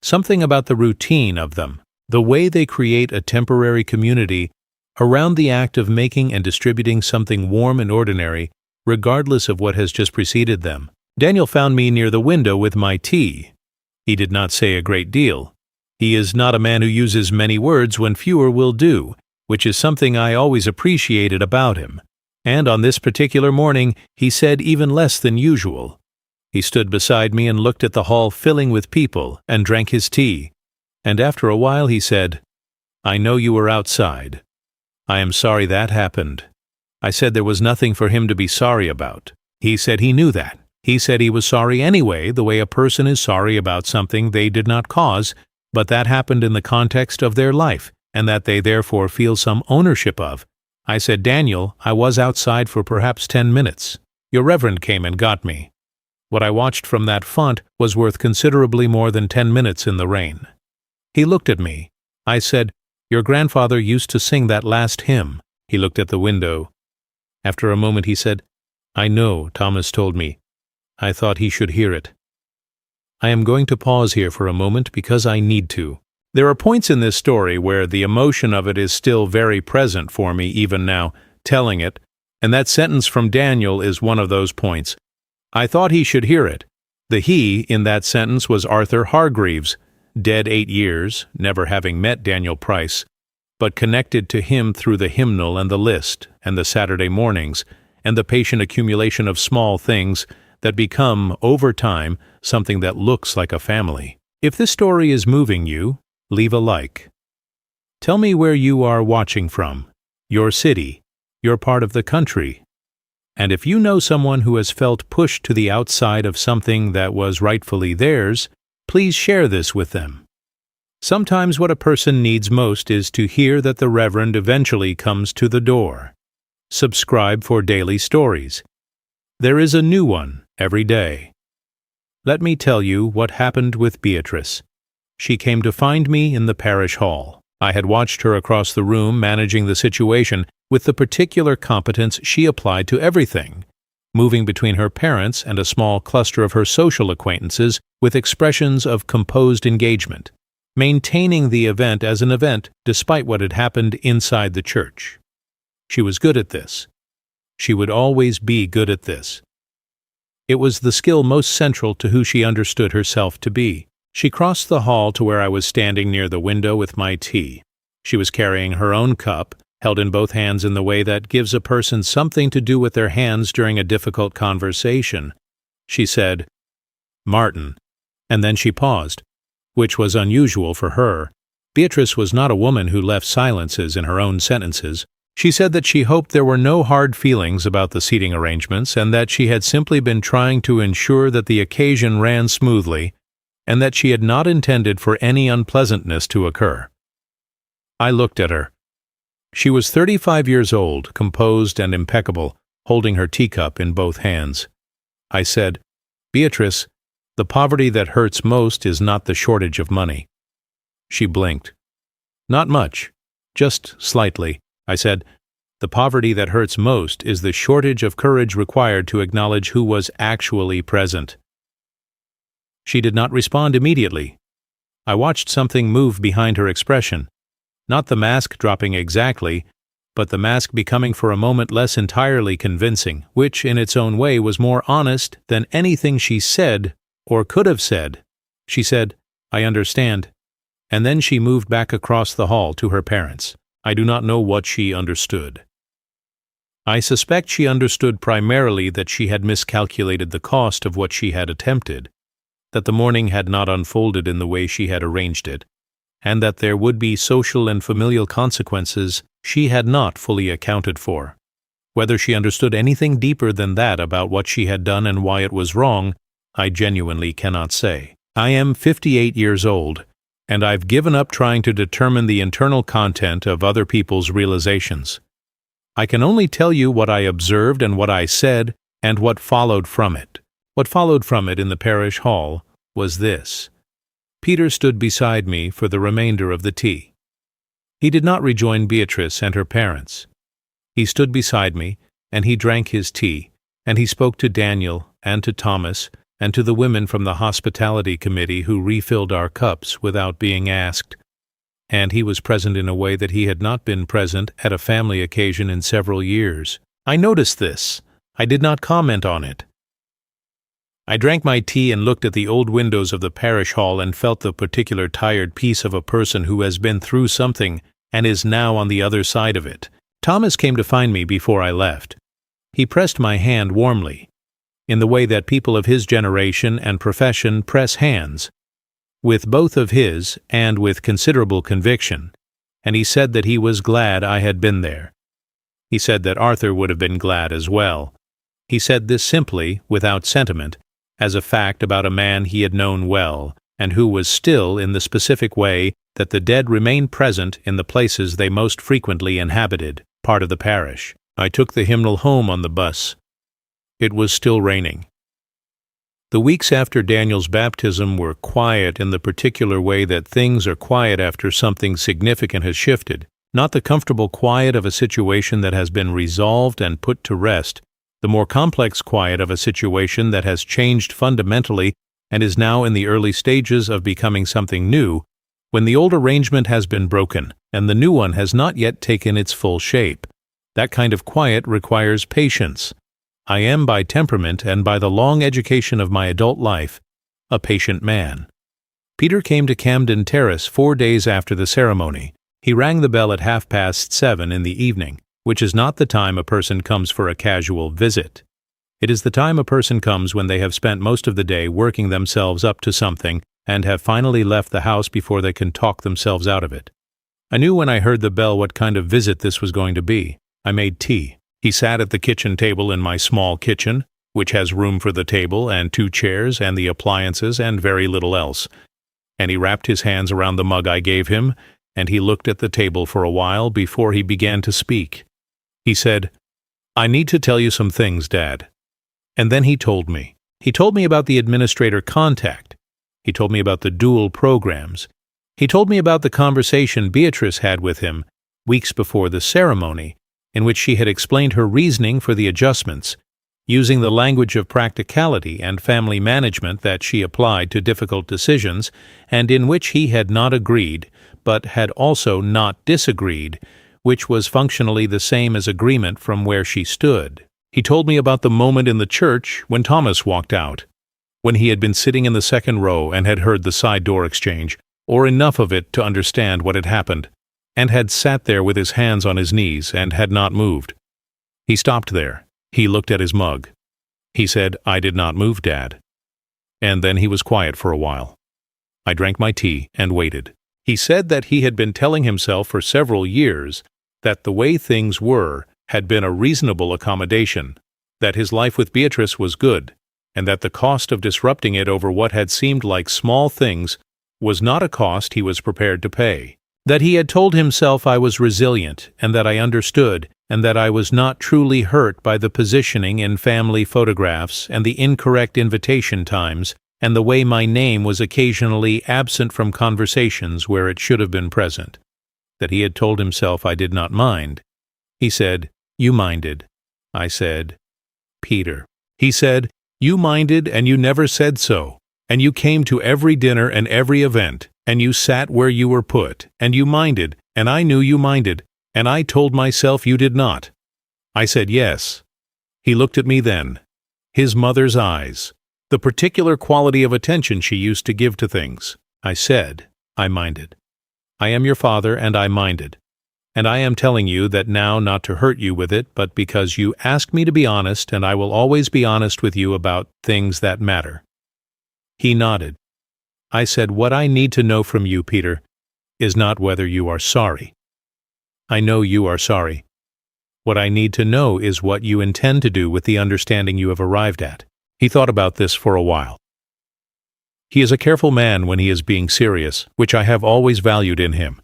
Something about the routine of them, the way they create a temporary community around the act of making and distributing something warm and ordinary, regardless of what has just preceded them. Daniel found me near the window with my tea. He did not say a great deal. He is not a man who uses many words when fewer will do, which is something I always appreciated about him. And on this particular morning, he said even less than usual. He stood beside me and looked at the hall filling with people and drank his tea. And after a while he said, "I know you were outside. I am sorry that happened." I said there was nothing for him to be sorry about. He said he knew that. He said he was sorry anyway, the way a person is sorry about something they did not cause, but that happened in the context of their life, and that they therefore feel some ownership of, I said, "Daniel, I was outside for perhaps 10 minutes. Your reverend came and got me." What I watched from that font was worth considerably more than 10 minutes in the rain. He looked at me. I said, "Your grandfather used to sing that last hymn." He looked at the window. After a moment he said, "I know, Thomas told me. I thought he should hear it." I am going to pause here for a moment because I need to. There are points in this story where the emotion of it is still very present for me even now, telling it, and that sentence from Daniel is one of those points. I thought he should hear it. The he in that sentence was Arthur Hargreaves, dead 8 years, never having met Daniel Price, but connected to him through the hymnal and the list, and the Saturday mornings, and the patient accumulation of small things that become, over time, something that looks like a family. If this story is moving you, leave a like. Tell me where you are watching from, your city, your part of the country. And if you know someone who has felt pushed to the outside of something that was rightfully theirs, please share this with them. Sometimes what a person needs most is to hear that the Reverend eventually comes to the door. Subscribe for daily stories. There is a new one every day. Let me tell you what happened with Beatrice. She came to find me in the parish hall. I had watched her across the room managing the situation with the particular competence she applied to everything, moving between her parents and a small cluster of her social acquaintances with expressions of composed engagement, maintaining the event as an event despite what had happened inside the church. She was good at this. She would always be good at this. It was the skill most central to who she understood herself to be. She crossed the hall to where I was standing near the window with my tea. She was carrying her own cup, held in both hands in the way that gives a person something to do with their hands during a difficult conversation. She said, "Martin," and then she paused, which was unusual for her. Beatrice was not a woman who left silences in her own sentences. She said that she hoped there were no hard feelings about the seating arrangements and that she had simply been trying to ensure that the occasion ran smoothly and that she had not intended for any unpleasantness to occur. I looked at her. She was 35 years old, composed and impeccable, holding her teacup in both hands. I said, "Beatrice, the poverty that hurts most is not the shortage of money." She blinked. "Not much, just slightly." I said, "The poverty that hurts most is the shortage of courage required to acknowledge who was actually present." She did not respond immediately. I watched something move behind her expression. Not the mask dropping exactly, but the mask becoming for a moment less entirely convincing, which in its own way was more honest than anything she said or could have said. She said, "I understand," and then she moved back across the hall to her parents. I do not know what she understood. I suspect she understood primarily that she had miscalculated the cost of what she had attempted, that the morning had not unfolded in the way she had arranged it, and that there would be social and familial consequences she had not fully accounted for. Whether she understood anything deeper than that about what she had done and why it was wrong, I genuinely cannot say. I am 58 years old, and I've given up trying to determine the internal content of other people's realizations. I can only tell you what I observed and what I said and what followed from it. What followed from it in the parish hall was this. Peter stood beside me for the remainder of the tea. He did not rejoin Beatrice and her parents. He stood beside me, and he drank his tea, and he spoke to Daniel and to Thomas and to the women from the hospitality committee who refilled our cups without being asked, and he was present in a way that he had not been present at a family occasion in several years. I noticed this. I did not comment on it. I drank my tea and looked at the old windows of the parish hall and felt the particular tired peace of a person who has been through something and is now on the other side of it. Thomas came to find me before I left. He pressed my hand warmly, in the way that people of his generation and profession press hands, with both of his and with considerable conviction, and he said that he was glad I had been there. He said that Arthur would have been glad as well. He said this simply, without sentiment, as a fact about a man he had known well, and who was still in the specific way that the dead remain present in the places they most frequently inhabited. part of the parish. I took the hymnal home on the bus. It was still raining. The weeks after Daniel's baptism were quiet in the particular way that things are quiet after something significant has shifted, not the comfortable quiet of a situation that has been resolved and put to rest, the more complex quiet of a situation that has changed fundamentally and is now in the early stages of becoming something new, when the old arrangement has been broken and the new one has not yet taken its full shape. That kind of quiet requires patience. I am by temperament and by the long education of my adult life a patient man. Peter came to Camden Terrace 4 days after the ceremony. He rang the bell at 7:30 in the evening, which is not the time a person comes for a casual visit. It is the time a person comes when they have spent most of the day working themselves up to something and have finally left the house before they can talk themselves out of it. I knew when I heard the bell what kind of visit this was going to be. I made tea. He sat at the kitchen table in my small kitchen, which has room for the table and 2 chairs and the appliances and very little else. And he wrapped his hands around the mug I gave him, and he looked at the table for a while before he began to speak. He said, "I need to tell you some things, Dad." And then he told me. He told me about the administrator contact. He told me about the dual programs. He told me about the conversation Beatrice had with him weeks before the ceremony, in which she had explained her reasoning for the adjustments, using the language of practicality and family management that she applied to difficult decisions, and in which he had not agreed, but had also not disagreed, which was functionally the same as agreement from where she stood. He told me about the moment in the church when Thomas walked out, when he had been sitting in the second row and had heard the side door exchange, or enough of it to understand what had happened, and had sat there with his hands on his knees and had not moved. He stopped there. He looked at his mug. He said, "I did not move, Dad." And then he was quiet for a while. I drank my tea and waited. He said that he had been telling himself for several years that the way things were had been a reasonable accommodation, that his life with Beatrice was good, and that the cost of disrupting it over what had seemed like small things was not a cost he was prepared to pay. That he had told himself I was resilient, and that I understood, and that I was not truly hurt by the positioning in family photographs and the incorrect invitation times, and the way my name was occasionally absent from conversations where it should have been present. That he had told himself I did not mind. He said, "You minded." I said, "Peter." He said, "You minded and you never said so, and you came to every dinner and every event, and you sat where you were put, and you minded, and I knew you minded, and I told myself you did not." I said yes. He looked at me then. His mother's eyes. The particular quality of attention she used to give to things. I said, "I minded. I am your father, and I minded. And I am telling you that now not to hurt you with it, but because you asked me to be honest, and I will always be honest with you about things that matter." He nodded. I said, "What I need to know from you, Peter, is not whether you are sorry. I know you are sorry. What I need to know is what you intend to do with the understanding you have arrived at." He thought about this for a while. He is a careful man when he is being serious, which I have always valued in him.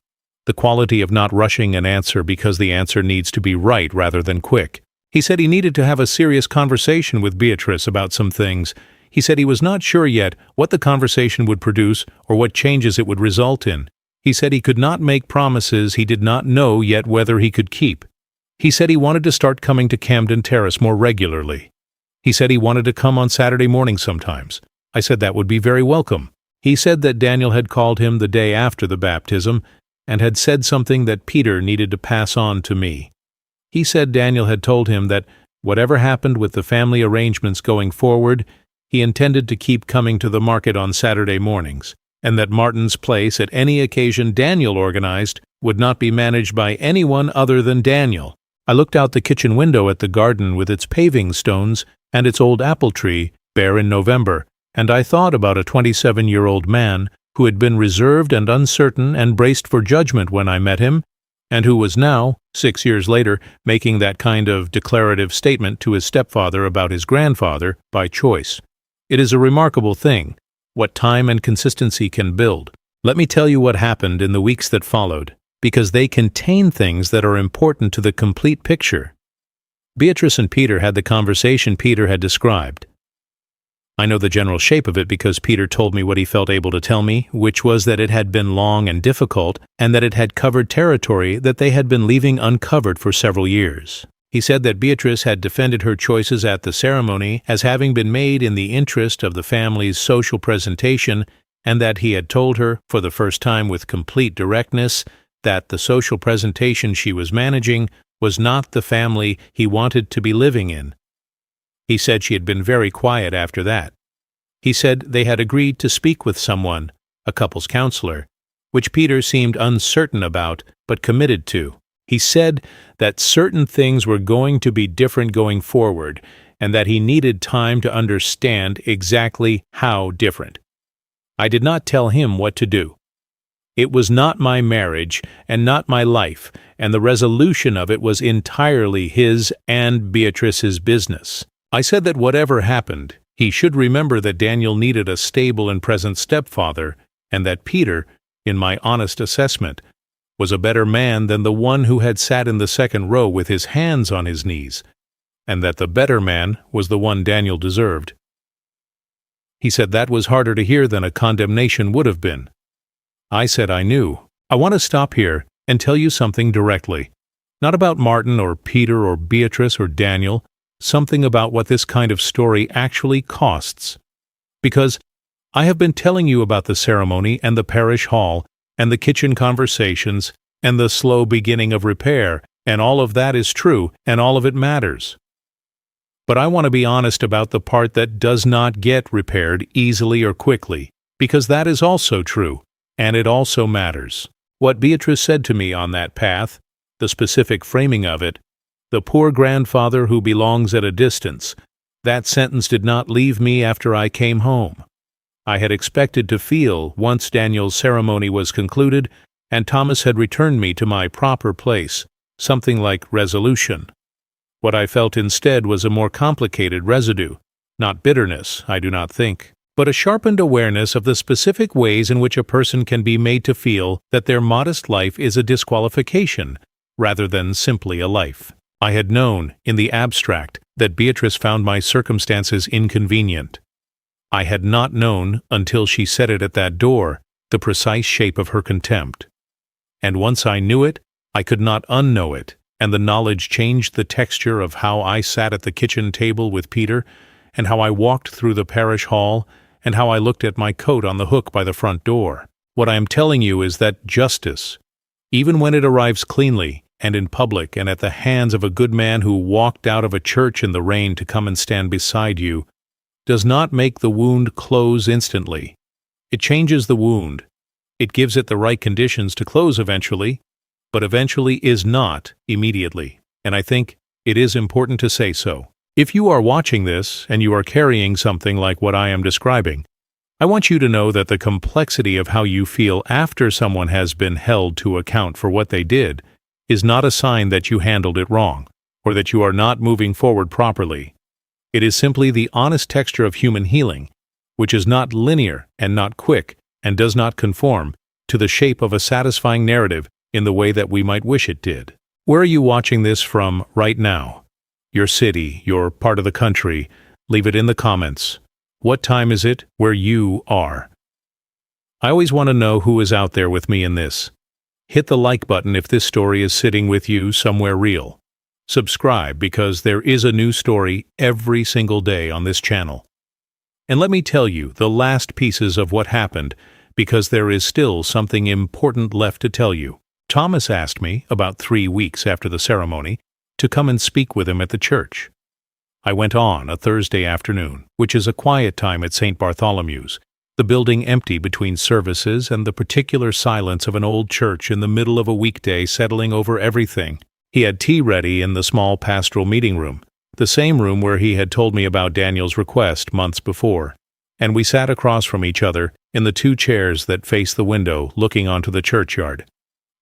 The quality of not rushing an answer because the answer needs to be right rather than quick. He said he needed to have a serious conversation with Beatrice about some things. He said he was not sure yet what the conversation would produce or what changes it would result in. He said he could not make promises he did not know yet whether he could keep. He said he wanted to start coming to Camden Terrace more regularly. He said he wanted to come on Saturday morning sometimes. I said that would be very welcome. He said that Daniel had called him the day after the baptism and had said something that Peter needed to pass on to me. He said Daniel had told him that whatever happened with the family arrangements going forward, he intended to keep coming to the market on Saturday mornings, and that Martin's place at any occasion Daniel organized would not be managed by anyone other than Daniel. I looked out the kitchen window at the garden with its paving stones and its old apple tree, bare in November, and I thought about a 27-year-old man who had been reserved and uncertain and braced for judgment when I met him, and who was now, 6 years later, making that kind of declarative statement to his stepfather about his grandfather by choice. It is a remarkable thing, what time and consistency can build. Let me tell you what happened in the weeks that followed, because they contain things that are important to the complete picture. Beatrice and Peter had the conversation Peter had described. I know the general shape of it because Peter told me what he felt able to tell me, which was that it had been long and difficult, and that it had covered territory that they had been leaving uncovered for several years. He said that Beatrice had defended her choices at the ceremony as having been made in the interest of the family's social presentation, and that he had told her, for the first time with complete directness, that the social presentation she was managing was not the family he wanted to be living in. He said she had been very quiet after that. He said they had agreed to speak with someone, a couples counselor, which Peter seemed uncertain about but committed to. He said that certain things were going to be different going forward and that he needed time to understand exactly how different. I did not tell him what to do. It was not my marriage and not my life, and the resolution of it was entirely his and Beatrice's business. I said that whatever happened, he should remember that Daniel needed a stable and present stepfather, and that Peter, in my honest assessment, was a better man than the one who had sat in the second row with his hands on his knees, and that the better man was the one Daniel deserved. He said that was harder to hear than a condemnation would have been. I said I knew. I want to stop here and tell you something directly. Not about Martin or Peter or Beatrice or Daniel, something about what this kind of story actually costs. Because I have been telling you about the ceremony and the parish hall and the kitchen conversations and the slow beginning of repair, and all of that is true, and all of it matters. But I want to be honest about the part that does not get repaired easily or quickly, because that is also true, and it also matters. What Beatrice said to me on that path, the specific framing of it, the poor grandfather who belongs at a distance, that sentence did not leave me after I came home. I had expected to feel, once Daniel's ceremony was concluded, and Thomas had returned me to my proper place, something like resolution. What I felt instead was a more complicated residue, not bitterness, I do not think, but a sharpened awareness of the specific ways in which a person can be made to feel that their modest life is a disqualification, rather than simply a life. I had known, in the abstract, that Beatrice found my circumstances inconvenient. I had not known, until she said it at that door, the precise shape of her contempt. And once I knew it, I could not unknow it, and the knowledge changed the texture of how I sat at the kitchen table with Peter, and how I walked through the parish hall, and how I looked at my coat on the hook by the front door. What I am telling you is that justice, even when it arrives cleanly, and in public and at the hands of a good man who walked out of a church in the rain to come and stand beside you, does not make the wound close instantly. It changes the wound. It gives it the right conditions to close eventually, but eventually is not immediately, and I think it is important to say so. If you are watching this and you are carrying something like what I am describing, I want you to know that the complexity of how you feel after someone has been held to account for what they did is not a sign that you handled it wrong, or that you are not moving forward properly. It is simply the honest texture of human healing, which is not linear and not quick, and does not conform to the shape of a satisfying narrative in the way that we might wish it did. Where are you watching this from right now? Your city, your part of the country? Leave it in the comments. What time is it where you are? I always want to know who is out there with me in this. Hit the like button if this story is sitting with you somewhere real. Subscribe because there is a new story every single day on this channel. And let me tell you the last pieces of what happened, because there is still something important left to tell you. Thomas asked me, about 3 weeks after the ceremony, to come and speak with him at the church. I went on a Thursday afternoon, which is a quiet time at St. Bartholomew's, the building empty between services and the particular silence of an old church in the middle of a weekday settling over everything. He had tea ready in the small pastoral meeting room, the same room where he had told me about Daniel's request months before, and we sat across from each other in the 2 chairs that faced the window looking onto the churchyard.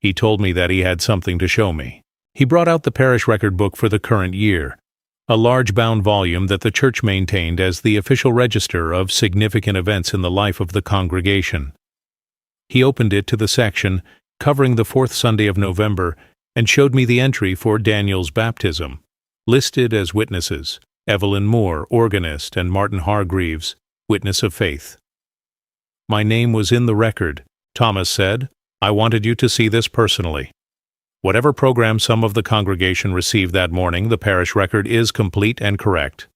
He told me that he had something to show me. He brought out the parish record book for the current year, a large bound volume that the church maintained as the official register of significant events in the life of the congregation. He opened it to the section covering the fourth Sunday of November, and showed me the entry for Daniel's baptism. Listed as witnesses: Evelyn Moore, organist, and Martin Hargreaves, witness of faith. My name was in the record. Thomas said, "I wanted you to see this personally." Whatever program some of the congregation received that morning, the parish record is complete and correct.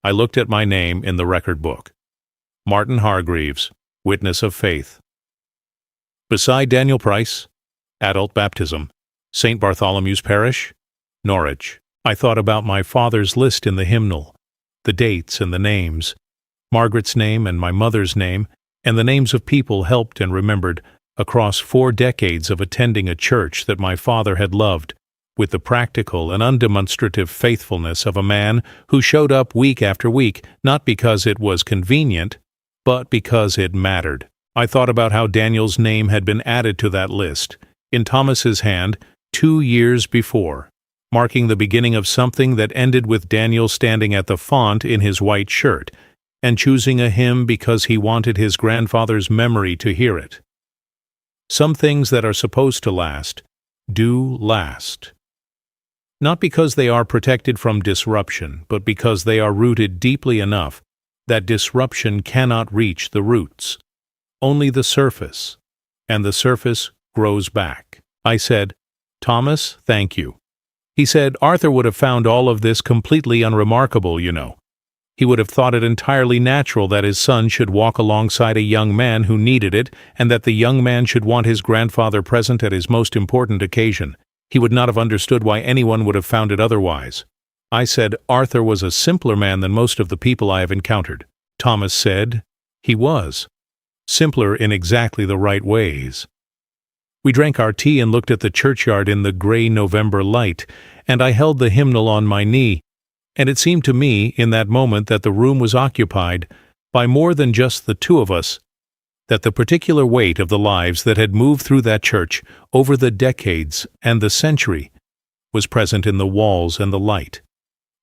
I looked at my name in the record book. Martin Hargreaves, witness of faith. Beside Daniel Price, adult baptism, St. Bartholomew's Parish, Norwich. I thought about my father's list in the hymnal, the dates and the names, Margaret's name and my mother's name, and the names of people helped and remembered across 4 decades of attending a church that my father had loved, with the practical and undemonstrative faithfulness of a man who showed up week after week, not because it was convenient, but because it mattered. I thought about how Daniel's name had been added to that list, in Thomas's hand, 2 years before, marking the beginning of something that ended with Daniel standing at the font in his white shirt, and choosing a hymn because he wanted his grandfather's memory to hear it. Some things that are supposed to last do last. Not because they are protected from disruption, but because they are rooted deeply enough that disruption cannot reach the roots, only the surface, and the surface grows back. I said, "Thomas, thank you." He said, "Arthur would have found all of this completely unremarkable, you know. He would have thought it entirely natural that his son should walk alongside a young man who needed it, and that the young man should want his grandfather present at his most important occasion. He would not have understood why anyone would have found it otherwise." I said, "Arthur was a simpler man than most of the people I have encountered." Thomas said, "He was. Simpler in exactly the right ways." We drank our tea and looked at the churchyard in the gray November light, and I held the hymnal on my knee, and it seemed to me in that moment that the room was occupied by more than just the two of us, that the particular weight of the lives that had moved through that church over the decades and the century was present in the walls and the light,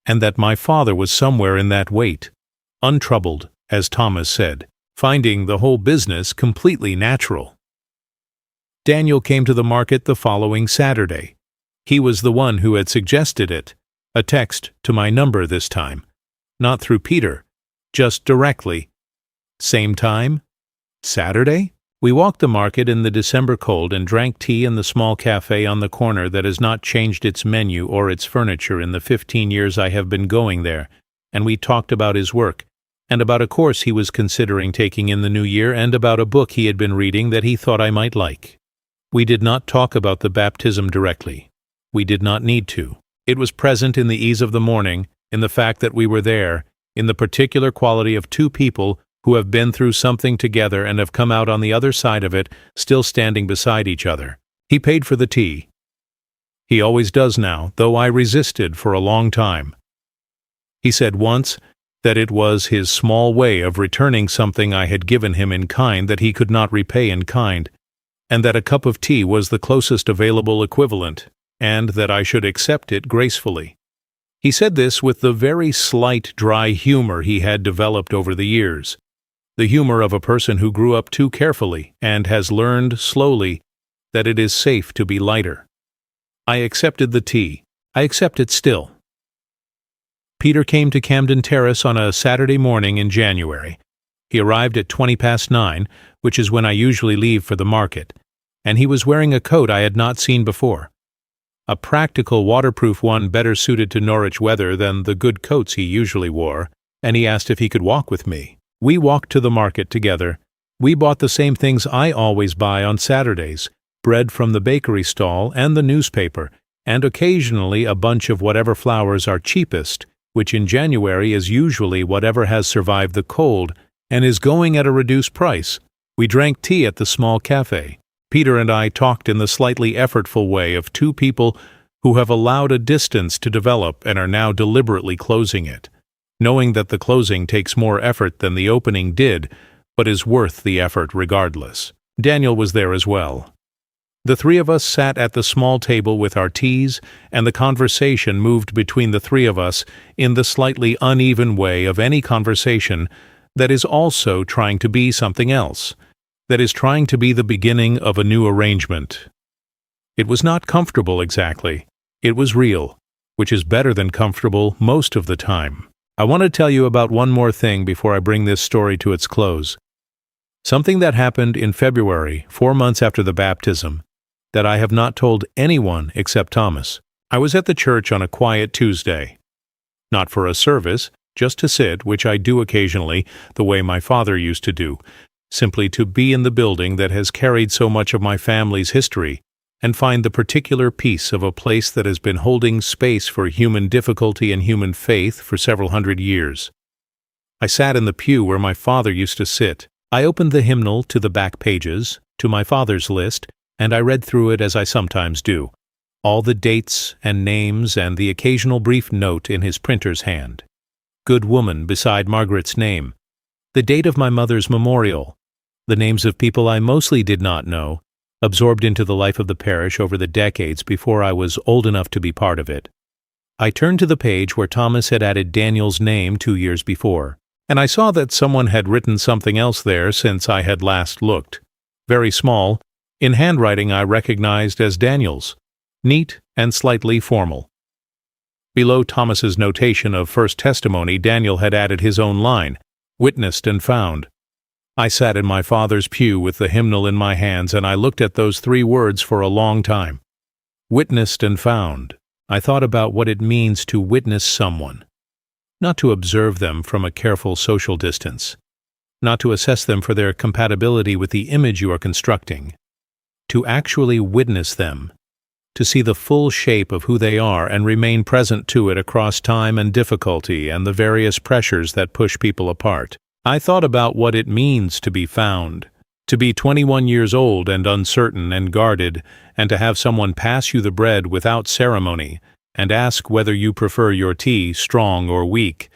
and that my father was somewhere in that weight, untroubled, as Thomas said, finding the whole business completely natural. Daniel came to the market the following Saturday. He was the one who had suggested it, a text to my number this time, not through Peter, just directly. Same time? Saturday? We walked the market in the December cold and drank tea in the small cafe on the corner that has not changed its menu or its furniture in the 15 years I have been going there, and we talked about his work, and about a course he was considering taking in the new year, and about a book he had been reading that he thought I might like. We did not talk about the baptism directly. We did not need to. It was present in the ease of the morning, in the fact that we were there, in the particular quality of two people who have been through something together and have come out on the other side of it, still standing beside each other. He paid for the tea. He always does now, though I resisted for a long time. He said once that it was his small way of returning something I had given him in kind that he could not repay in kind, and that a cup of tea was the closest available equivalent, and that I should accept it gracefully. He said this with the very slight dry humor he had developed over the years, the humor of a person who grew up too carefully and has learned slowly that it is safe to be lighter. I accepted the tea. I accept it still. Peter came to Camden Terrace on a Saturday morning in January. He arrived at 9:20, which is when I usually leave for the market, and he was wearing a coat I had not seen before. A practical waterproof one better suited to Norwich weather than the good coats he usually wore, and he asked if he could walk with me. We walked to the market together. We bought the same things I always buy on Saturdays, bread from the bakery stall and the newspaper, and occasionally a bunch of whatever flowers are cheapest, which in January is usually whatever has survived the cold and is going at a reduced price. We drank tea at the small cafe. Peter and I talked in the slightly effortful way of two people who have allowed a distance to develop and are now deliberately closing it, knowing that the closing takes more effort than the opening did, but is worth the effort regardless. Daniel was there as well. The three of us sat at the small table with our teas, and the conversation moved between the three of us in the slightly uneven way of any conversation that is also trying to be something else. that is trying to be the beginning of a new arrangement. It was not comfortable exactly. It was real, which is better than comfortable most of the time. I want to tell you about one more thing before I bring this story to its close. Something that happened in February, 4 months after the baptism, that I have not told anyone except Thomas. I was at the church on a quiet Tuesday. Not for a service, just to sit, which I do occasionally, the way my father used to do, simply to be in the building that has carried so much of my family's history, and find the particular peace of a place that has been holding space for human difficulty and human faith for several hundred years. I sat in the pew where my father used to sit. I opened the hymnal to the back pages, to my father's list, and I read through it as I sometimes do, all the dates and names and the occasional brief note in his printer's hand. Good woman beside Margaret's name, the date of my mother's memorial, the names of people I mostly did not know, absorbed into the life of the parish over the decades before I was old enough to be part of it. I turned to the page where Thomas had added Daniel's name 2 years before, and I saw that someone had written something else there since I had last looked. Very small, in handwriting I recognized as Daniel's, neat and slightly formal. Below Thomas's notation of first testimony, Daniel had added his own line, witnessed and found. I sat in my father's pew with the hymnal in my hands, and I looked at those 3 words for a long time. Witnessed and found. I thought about what it means to witness someone. Not to observe them from a careful social distance. Not to assess them for their compatibility with the image you are constructing. To actually witness them. To see the full shape of who they are and remain present to it across time and difficulty and the various pressures that push people apart. I thought about what it means to be found, to be 21 years old and uncertain and guarded, and to have someone pass you the bread without ceremony, and ask whether you prefer your tea strong or weak,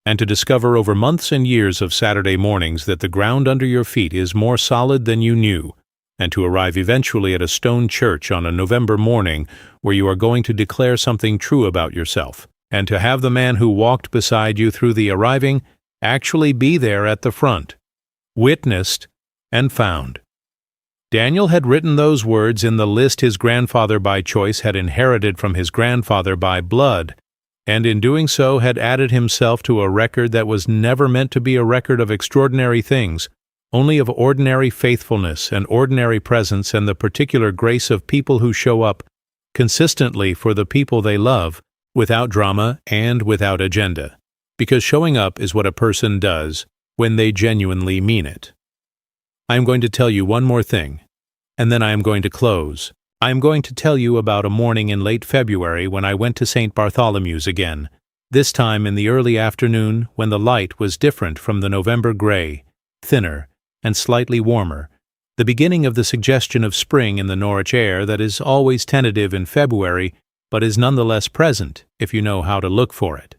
and to discover over months and years of Saturday mornings that the ground under your feet is more solid than you knew, and to arrive eventually at a stone church on a November morning where you are going to declare something true about yourself, and to have the man who walked beside you through the arriving actually be there at the front, witnessed and found. Daniel had written those words in the list his grandfather by choice had inherited from his grandfather by blood, and in doing so had added himself to a record that was never meant to be a record of extraordinary things, only of ordinary faithfulness and ordinary presence and the particular grace of people who show up consistently for the people they love, without drama and without agenda. Because showing up is what a person does when they genuinely mean it. I am going to tell you one more thing, and then I am going to close. I am going to tell you about a morning in late February when I went to St. Bartholomew's again, this time in the early afternoon when the light was different from the November gray, thinner and slightly warmer, the beginning of the suggestion of spring in the Norwich air that is always tentative in February but is nonetheless present if you know how to look for it.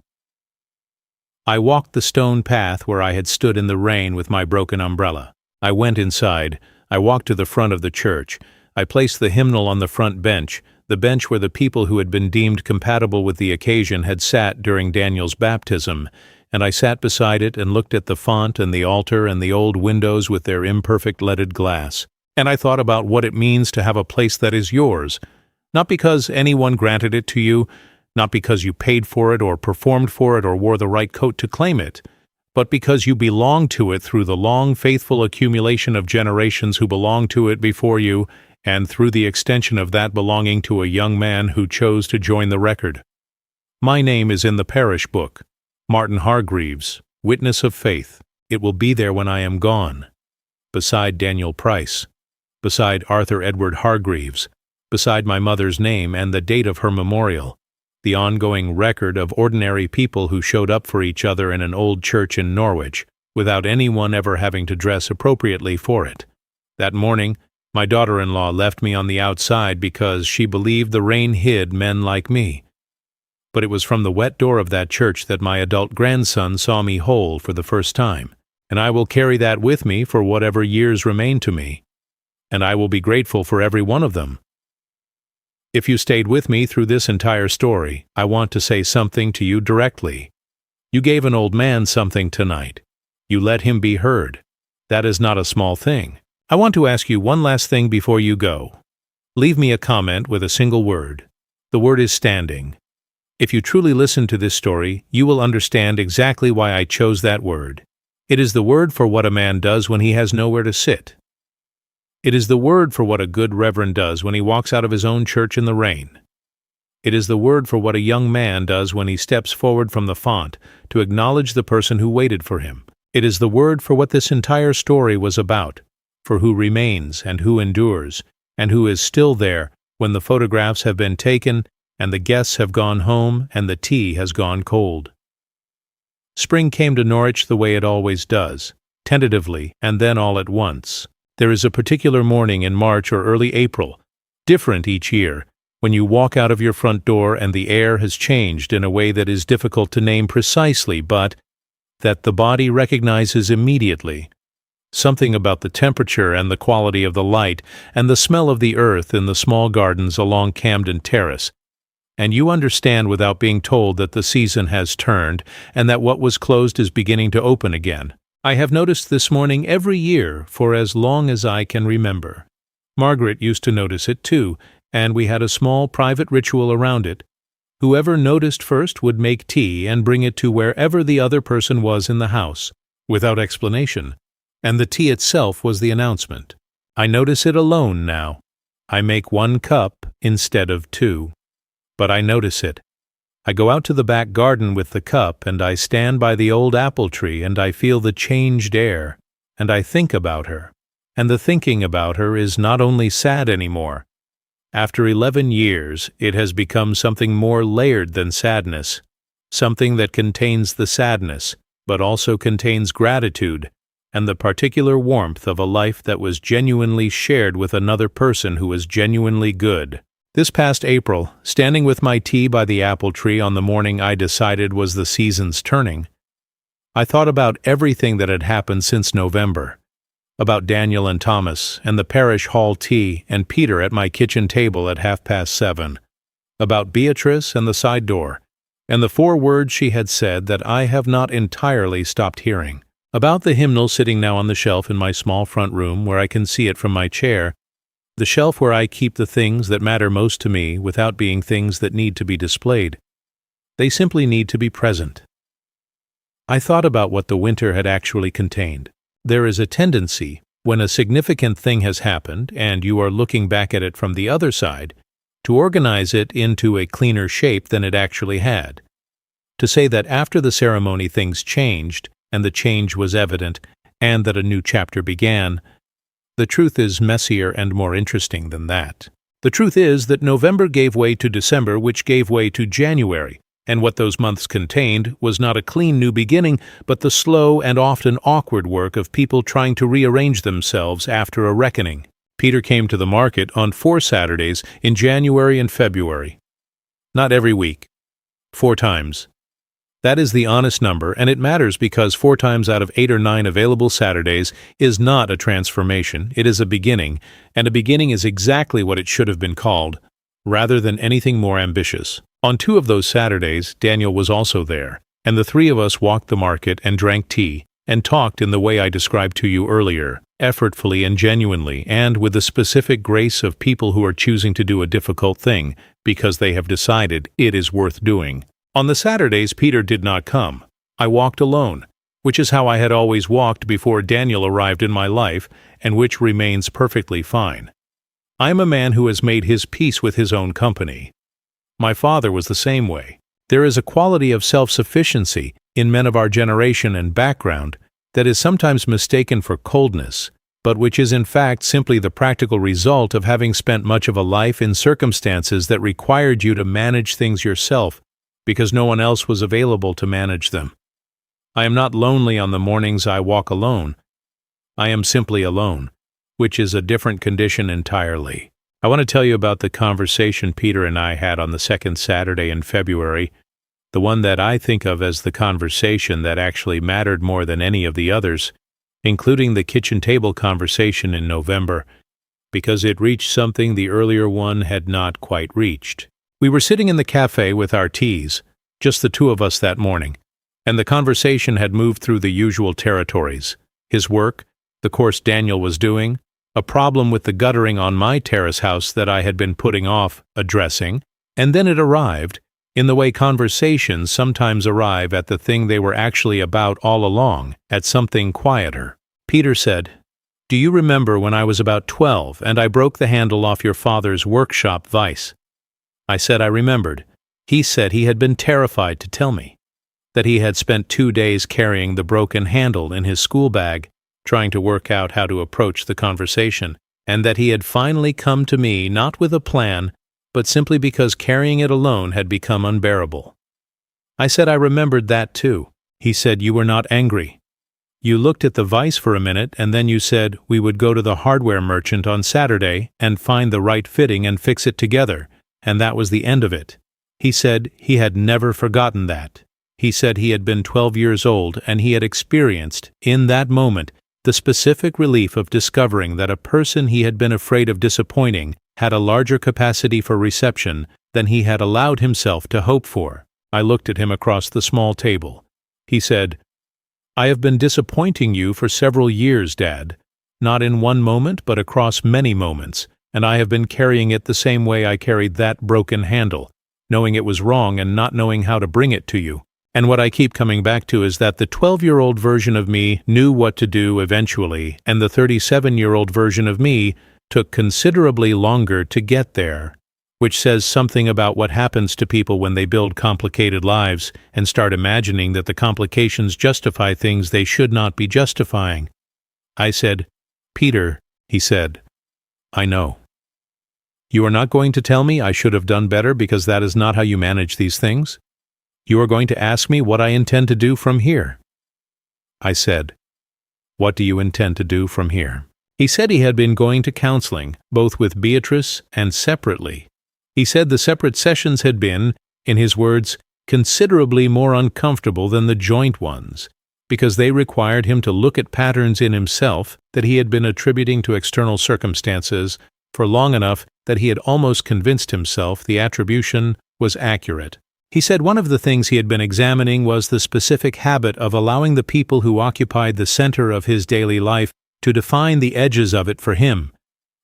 I walked the stone path where I had stood in the rain with my broken umbrella. I went inside. I walked to the front of the church. I placed the hymnal on the front bench, the bench where the people who had been deemed compatible with the occasion had sat during Daniel's baptism, and I sat beside it and looked at the font and the altar and the old windows with their imperfect leaded glass. And I thought about what it means to have a place that is yours, not because anyone granted it to you, not because you paid for it or performed for it or wore the right coat to claim it, but because you belong to it through the long, faithful accumulation of generations who belonged to it before you, and through the extension of that belonging to a young man who chose to join the record. My name is in the parish book, Martin Hargreaves, Witness of Faith. It will be there when I am gone, beside Daniel Price, beside Arthur Edward Hargreaves, beside my mother's name and the date of her memorial, the ongoing record of ordinary people who showed up for each other in an old church in Norwich, without anyone ever having to dress appropriately for it. That morning, my daughter-in-law left me on the outside because she believed the rain hid men like me. But it was from the wet door of that church that my adult grandson saw me whole for the first time, and I will carry that with me for whatever years remain to me, and I will be grateful for every one of them. If you stayed with me through this entire story, I want to say something to you directly. You gave an old man something tonight. You let him be heard. That is not a small thing. I want to ask you one last thing before you go. Leave me a comment with a single word. The word is standing. If you truly listen to this story, you will understand exactly why I chose that word. It is the word for what a man does when he has nowhere to sit. It is the word for what a good reverend does when he walks out of his own church in the rain. It is the word for what a young man does when he steps forward from the font to acknowledge the person who waited for him. It is the word for what this entire story was about, for who remains and who endures, and who is still there when the photographs have been taken and the guests have gone home and the tea has gone cold. Spring came to Norwich the way it always does, tentatively and then all at once. There is a particular morning in March or early April, different each year, when you walk out of your front door and the air has changed in a way that is difficult to name precisely, but that the body recognizes immediately. Something about the temperature and the quality of the light and the smell of the earth in the small gardens along Camden Terrace, and you understand without being told that the season has turned and that what was closed is beginning to open again. I have noticed this morning every year for as long as I can remember. Margaret used to notice it too, and we had a small private ritual around it. Whoever noticed first would make tea and bring it to wherever the other person was in the house, without explanation, and the tea itself was the announcement. I notice it alone now. I make 1 cup instead of 2. But I notice it. I go out to the back garden with the cup, and I stand by the old apple tree, and I feel the changed air, and I think about her. And the thinking about her is not only sad anymore. After 11 years, it has become something more layered than sadness, something that contains the sadness, but also contains gratitude, and the particular warmth of a life that was genuinely shared with another person who was genuinely good. This past April, standing with my tea by the apple tree on the morning I decided was the season's turning, I thought about everything that had happened since November, about Daniel and Thomas and the parish hall tea and Peter at my kitchen table at 7:30, about Beatrice and the side door, and the 4 words she had said that I have not entirely stopped hearing, about the hymnal sitting now on the shelf in my small front room where I can see it from my chair, the shelf where I keep the things that matter most to me without being things that need to be displayed. They simply need to be present. I thought about what the winter had actually contained. There is a tendency, when a significant thing has happened and you are looking back at it from the other side, to organize it into a cleaner shape than it actually had. To say that after the ceremony things changed, and the change was evident, and that a new chapter began, the truth is messier and more interesting than that. The truth is that November gave way to December, which gave way to January, and what those months contained was not a clean new beginning, but the slow and often awkward work of people trying to rearrange themselves after a reckoning. Peter came to the market on 4 Saturdays in January and February. Not every week. 4 times. That is the honest number, and it matters because 4 times out of 8 or 9 available Saturdays is not a transformation, it is a beginning, and a beginning is exactly what it should have been called, rather than anything more ambitious. On 2 of those Saturdays, Daniel was also there, and the 3 of us walked the market and drank tea, and talked in the way I described to you earlier, effortfully and genuinely, and with the specific grace of people who are choosing to do a difficult thing because they have decided it is worth doing. On the Saturdays, Peter did not come. I walked alone, which is how I had always walked before Daniel arrived in my life, and which remains perfectly fine. I am a man who has made his peace with his own company. My father was the same way. There is a quality of self-sufficiency in men of our generation and background that is sometimes mistaken for coldness, but which is in fact simply the practical result of having spent much of a life in circumstances that required you to manage things yourself, because no one else was available to manage them. I am not lonely on the mornings I walk alone. I am simply alone, which is a different condition entirely. I want to tell you about the conversation Peter and I had on the 2nd Saturday in February, the one that I think of as the conversation that actually mattered more than any of the others, including the kitchen table conversation in November, because it reached something the earlier one had not quite reached. We were sitting in the cafe with our teas, just the 2 of us that morning, and the conversation had moved through the usual territories: his work, the course Daniel was doing, a problem with the guttering on my terrace house that I had been putting off addressing, and then it arrived, in the way conversations sometimes arrive at the thing they were actually about all along, at something quieter. Peter said, "Do you remember when I was about 12 and I broke the handle off your father's workshop vise?" I said I remembered. He said he had been terrified to tell me, that he had spent 2 days carrying the broken handle in his school bag, trying to work out how to approach the conversation, and that he had finally come to me not with a plan, but simply because carrying it alone had become unbearable. I said I remembered that too. He said you were not angry. You looked at the vise for a minute and then you said we would go to the hardware merchant on Saturday and find the right fitting and fix it together, and that was the end of it. He said he had never forgotten that. He said he had been 12 years old and he had experienced, in that moment, the specific relief of discovering that a person he had been afraid of disappointing had a larger capacity for reception than he had allowed himself to hope for. I looked at him across the small table. He said, "I have been disappointing you for several years, Dad. Not in one moment, but across many moments, and I have been carrying it the same way I carried that broken handle, knowing it was wrong and not knowing how to bring it to you. And what I keep coming back to is that the 12-year-old version of me knew what to do eventually, and the 37-year-old version of me took considerably longer to get there, which says something about what happens to people when they build complicated lives and start imagining that the complications justify things they should not be justifying." I said, "Peter," he said, "I know. You are not going to tell me I should have done better because that is not how you manage these things? You are going to ask me what I intend to do from here." I said, "What do you intend to do from here?" He said he had been going to counseling, both with Beatrice and separately. He said the separate sessions had been, in his words, considerably more uncomfortable than the joint ones, because they required him to look at patterns in himself that he had been attributing to external circumstances for long enough that he had almost convinced himself the attribution was accurate. He said one of the things he had been examining was the specific habit of allowing the people who occupied the center of his daily life to define the edges of it for him,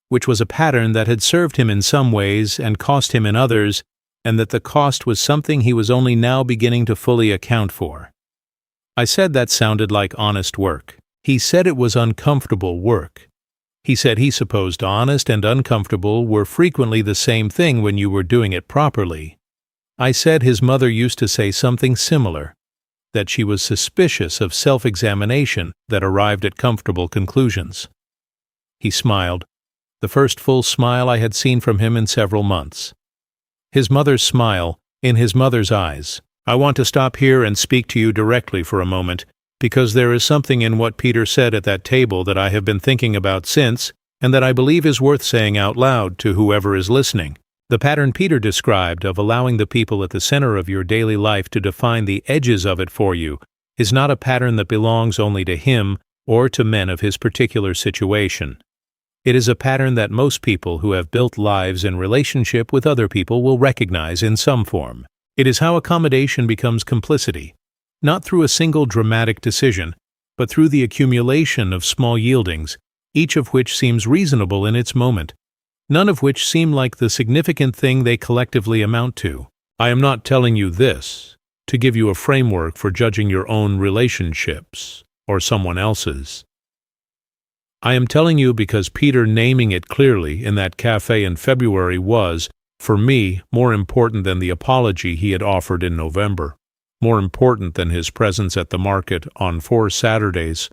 which was a pattern that had served him in some ways and cost him in others, and that the cost was something he was only now beginning to fully account for. I said that sounded like honest work. He said it was uncomfortable work. He said he supposed honest and uncomfortable were frequently the same thing when you were doing it properly. I said his mother used to say something similar, that she was suspicious of self-examination that arrived at comfortable conclusions. He smiled, the first full smile I had seen from him in several months. His mother's smile, in his mother's eyes. I want to stop here and speak to you directly for a moment, because there is something in what Peter said at that table that I have been thinking about since, and that I believe is worth saying out loud to whoever is listening. The pattern Peter described of allowing the people at the center of your daily life to define the edges of it for you is not a pattern that belongs only to him or to men of his particular situation. It is a pattern that most people who have built lives in relationship with other people will recognize in some form. It is how accommodation becomes complicity, not through a single dramatic decision, but through the accumulation of small yieldings, each of which seems reasonable in its moment, none of which seem like the significant thing they collectively amount to. I am not telling you this to give you a framework for judging your own relationships or someone else's. I am telling you because Peter naming it clearly in that cafe in February was, for me, more important than the apology he had offered in November, more important than his presence at the market on 4 Saturdays,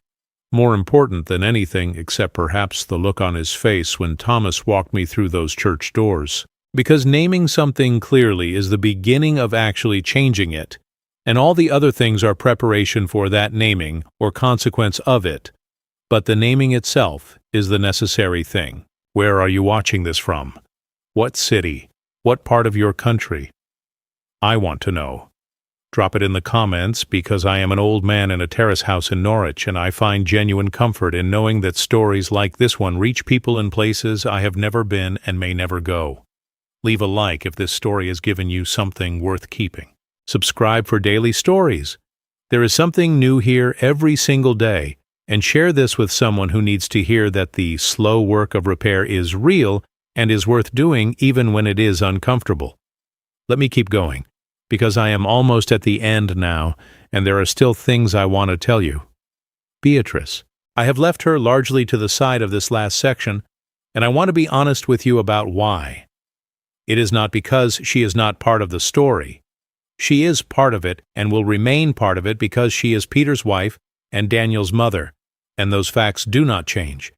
more important than anything except perhaps the look on his face when Thomas walked me through those church doors. Because naming something clearly is the beginning of actually changing it, and all the other things are preparation for that naming or consequence of it. But the naming itself is the necessary thing. Where are you watching this from? What city? What part of your country? I want to know. Drop it in the comments because I am an old man in a terrace house in Norwich and I find genuine comfort in knowing that stories like this one reach people in places I have never been and may never go. Leave a like if this story has given you something worth keeping. Subscribe for daily stories. There is something new here every single day, and share this with someone who needs to hear that the slow work of repair is real and is worth doing even when it is uncomfortable. Let me keep going, because I am almost at the end now, and there are still things I want to tell you. Beatrice. I have left her largely to the side of this last section, and I want to be honest with you about why. It is not because she is not part of the story. She is part of it and will remain part of it because she is Peter's wife and Daniel's mother, and those facts do not change.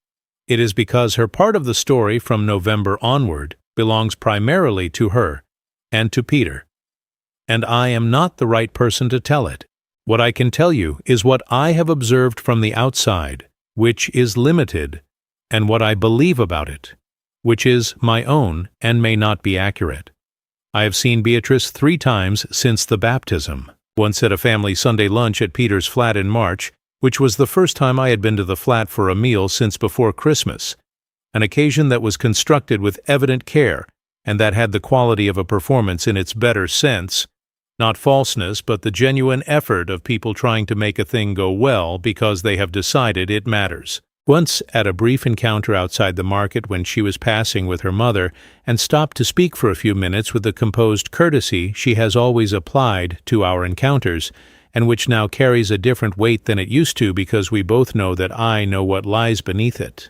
It is because her part of the story from November onward belongs primarily to her and to Peter. And I am not the right person to tell it. What I can tell you is what I have observed from the outside, which is limited, and what I believe about it, which is my own and may not be accurate. I have seen Beatrice 3 times since the baptism, once at a family Sunday lunch at Peter's flat in March, which was the first time I had been to the flat for a meal since before Christmas, an occasion that was constructed with evident care and that had the quality of a performance in its better sense, not falseness, but the genuine effort of people trying to make a thing go well because they have decided it matters. Once at a brief encounter outside the market when she was passing with her mother and stopped to speak for a few minutes with the composed courtesy she has always applied to our encounters, and which now carries a different weight than it used to because we both know that I know what lies beneath it.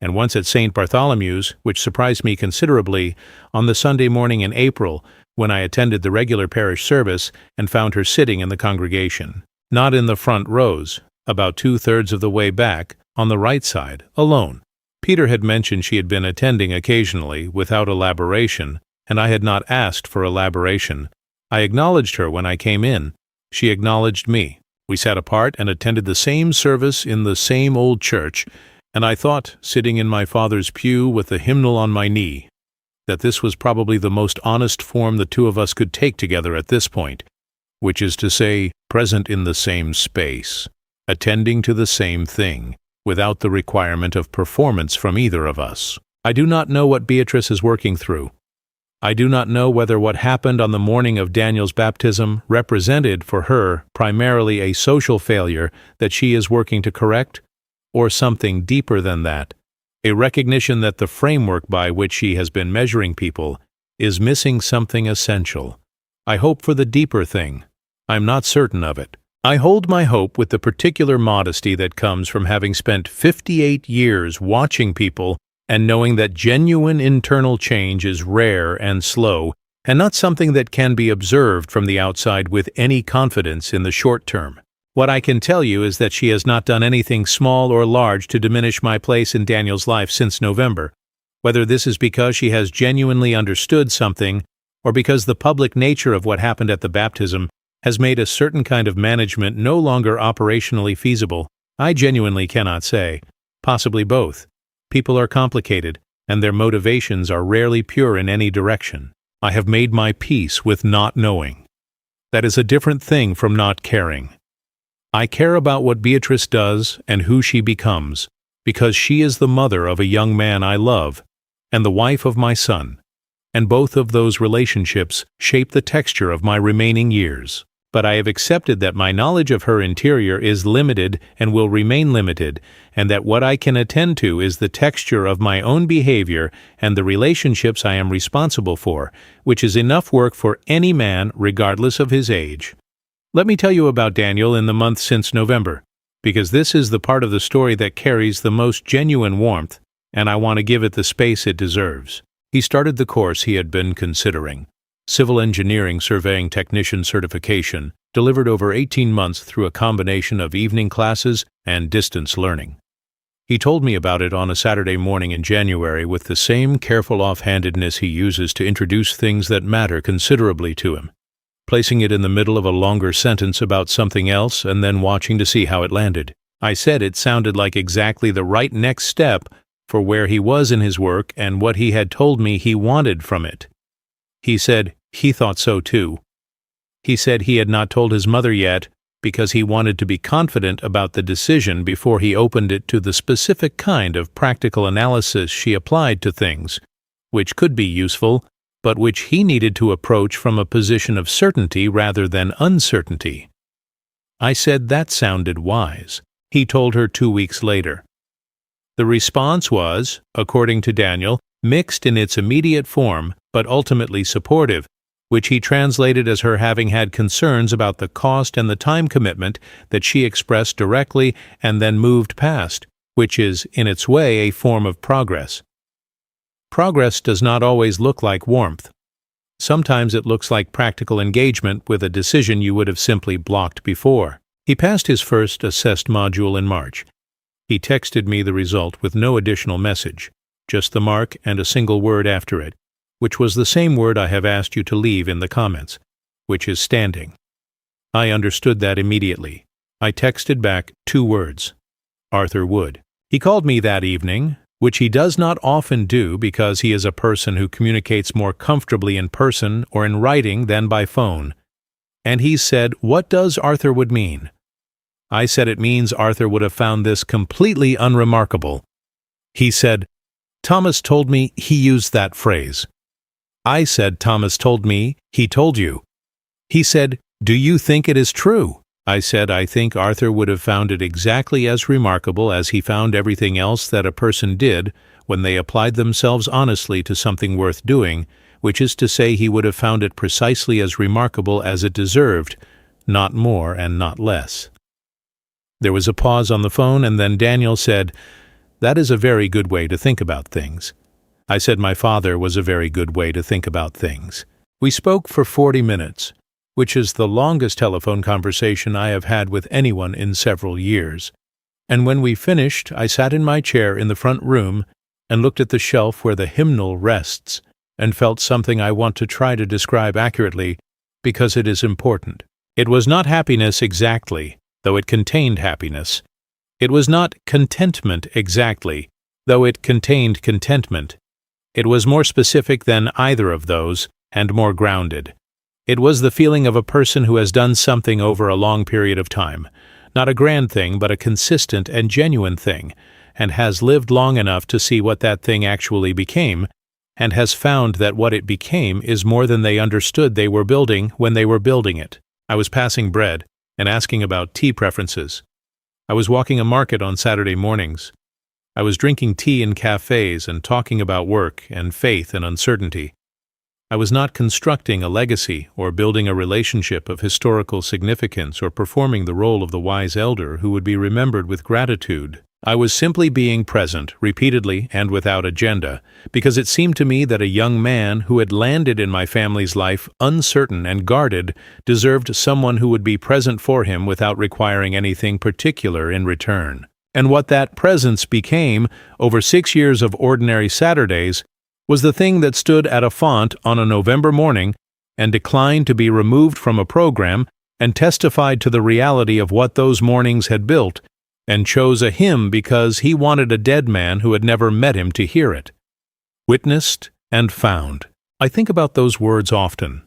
And once at St. Bartholomew's, which surprised me considerably, on the Sunday morning in April, when I attended the regular parish service and found her sitting in the congregation, not in the front rows, about 2/3 of the way back, on the right side, alone. Peter had mentioned she had been attending occasionally, without elaboration, and I had not asked for elaboration. I acknowledged her when I came in. She acknowledged me. We sat apart and attended the same service in the same old church, and I thought, sitting in my father's pew with the hymnal on my knee, that this was probably the most honest form the two of us could take together at this point, which is to say, present in the same space, attending to the same thing, without the requirement of performance from either of us. I do not know what Beatrice is working through. I do not know whether what happened on the morning of Daniel's baptism represented for her primarily a social failure that she is working to correct, or something deeper than that, a recognition that the framework by which she has been measuring people is missing something essential. I hope for the deeper thing. I'm not certain of it. I hold my hope with the particular modesty that comes from having spent 58 years watching people and knowing that genuine internal change is rare and slow, and not something that can be observed from the outside with any confidence in the short term. What I can tell you is that she has not done anything small or large to diminish my place in Daniel's life since November, whether this is because she has genuinely understood something, or because the public nature of what happened at the baptism has made a certain kind of management no longer operationally feasible. I genuinely cannot say. Possibly both. People are complicated, and their motivations are rarely pure in any direction. I have made my peace with not knowing. That is a different thing from not caring. I care about what Beatrice does and who she becomes, because she is the mother of a young man I love, and the wife of my son, and both of those relationships shape the texture of my remaining years. But I have accepted that my knowledge of her interior is limited and will remain limited, and that what I can attend to is the texture of my own behavior and the relationships I am responsible for, which is enough work for any man regardless of his age. Let me tell you about Daniel in the month since November, because this is the part of the story that carries the most genuine warmth, and I want to give it the space it deserves. He started the course he had been considering. Civil Engineering Surveying Technician Certification, delivered over 18 months through a combination of evening classes and distance learning. He told me about it on a Saturday morning in January with the same careful offhandedness he uses to introduce things that matter considerably to him, placing it in the middle of a longer sentence about something else and then watching to see how it landed. I said it sounded like exactly the right next step for where he was in his work and what he had told me he wanted from it. He said he thought so too. He said he had not told his mother yet because he wanted to be confident about the decision before he opened it to the specific kind of practical analysis she applied to things, which could be useful, but which he needed to approach from a position of certainty rather than uncertainty. I said that sounded wise. he told her 2 weeks later. The response was, according to Daniel, mixed in its immediate form, but ultimately supportive, which he translated as her having had concerns about the cost and the time commitment that she expressed directly and then moved past, which is, in its way, a form of progress. Progress does not always look like warmth. Sometimes it looks like practical engagement with a decision you would have simply blocked before. He passed his first assessed module in March. He texted me the result with no additional message, just the mark and a single word after it, which was the same word I have asked you to leave in the comments, which is standing. I understood that immediately. I texted back 2 words. Arthur Wood. He called me that evening, which he does not often do because he is a person who communicates more comfortably in person or in writing than by phone. And he said, "What does Arthur Wood mean?" I said it means Arthur would have found this completely unremarkable. He said, "Thomas told me he used that phrase." I said, "Thomas told me he told you." He said, "Do you think it is true?" I said, "I think Arthur would have found it exactly as remarkable as he found everything else that a person did when they applied themselves honestly to something worth doing, which is to say he would have found it precisely as remarkable as it deserved, not more and not less." There was a pause on the phone, and then Daniel said, "That is a very good way to think about things." I said my father was a very good way to think about things. We spoke for 40 minutes, which is the longest telephone conversation I have had with anyone in several years. And when we finished, I sat in my chair in the front room and looked at the shelf where the hymnal rests and felt something I want to try to describe accurately because it is important. It was not happiness exactly, though it contained happiness. It was not contentment exactly, though it contained contentment. It was more specific than either of those, and more grounded. It was the feeling of a person who has done something over a long period of time, not a grand thing, but a consistent and genuine thing, and has lived long enough to see what that thing actually became, and has found that what it became is more than they understood they were building when they were building it. I was passing bread and asking about tea preferences. I was walking a market on Saturday mornings. I was drinking tea in cafes and talking about work and faith and uncertainty. I was not constructing a legacy or building a relationship of historical significance or performing the role of the wise elder who would be remembered with gratitude. I was simply being present, repeatedly and without agenda, because it seemed to me that a young man who had landed in my family's life uncertain and guarded deserved someone who would be present for him without requiring anything particular in return. And what that presence became, over 6 years of ordinary Saturdays, was the thing that stood at a font on a November morning and declined to be removed from a program and testified to the reality of what those mornings had built, and chose a hymn because he wanted a dead man who had never met him to hear it. Witnessed and found. I think about those words often.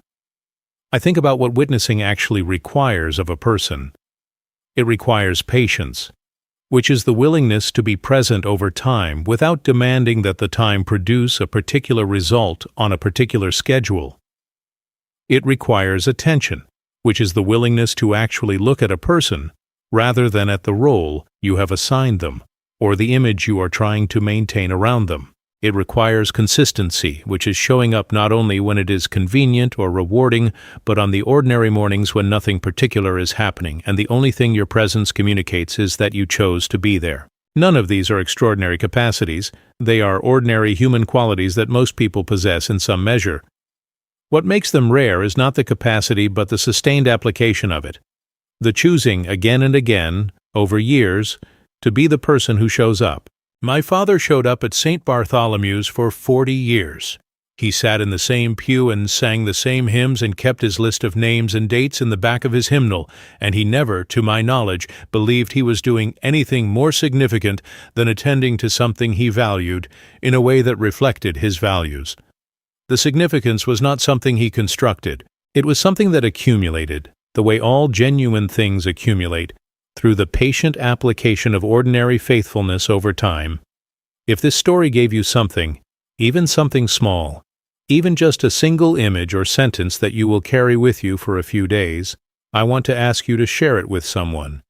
I think about what witnessing actually requires of a person. It requires patience, which is the willingness to be present over time without demanding that the time produce a particular result on a particular schedule. It requires attention, which is the willingness to actually look at a person rather than at the role you have assigned them or the image you are trying to maintain around them. It requires consistency, which is showing up not only when it is convenient or rewarding, but on the ordinary mornings when nothing particular is happening and the only thing your presence communicates is that you chose to be there. None of these are extraordinary capacities. They are ordinary human qualities that most people possess in some measure. What makes them rare is not the capacity but the sustained application of it. The choosing again and again, over years, to be the person who shows up. My father showed up at St. Bartholomew's for 40 years. He sat in the same pew and sang the same hymns and kept his list of names and dates in the back of his hymnal, and he never, to my knowledge, believed he was doing anything more significant than attending to something he valued in a way that reflected his values. The significance was not something he constructed. It was something that accumulated, the way all genuine things accumulate, through the patient application of ordinary faithfulness over time. If this story gave you something, even something small, even just a single image or sentence that you will carry with you for a few days, I want to ask you to share it with someone.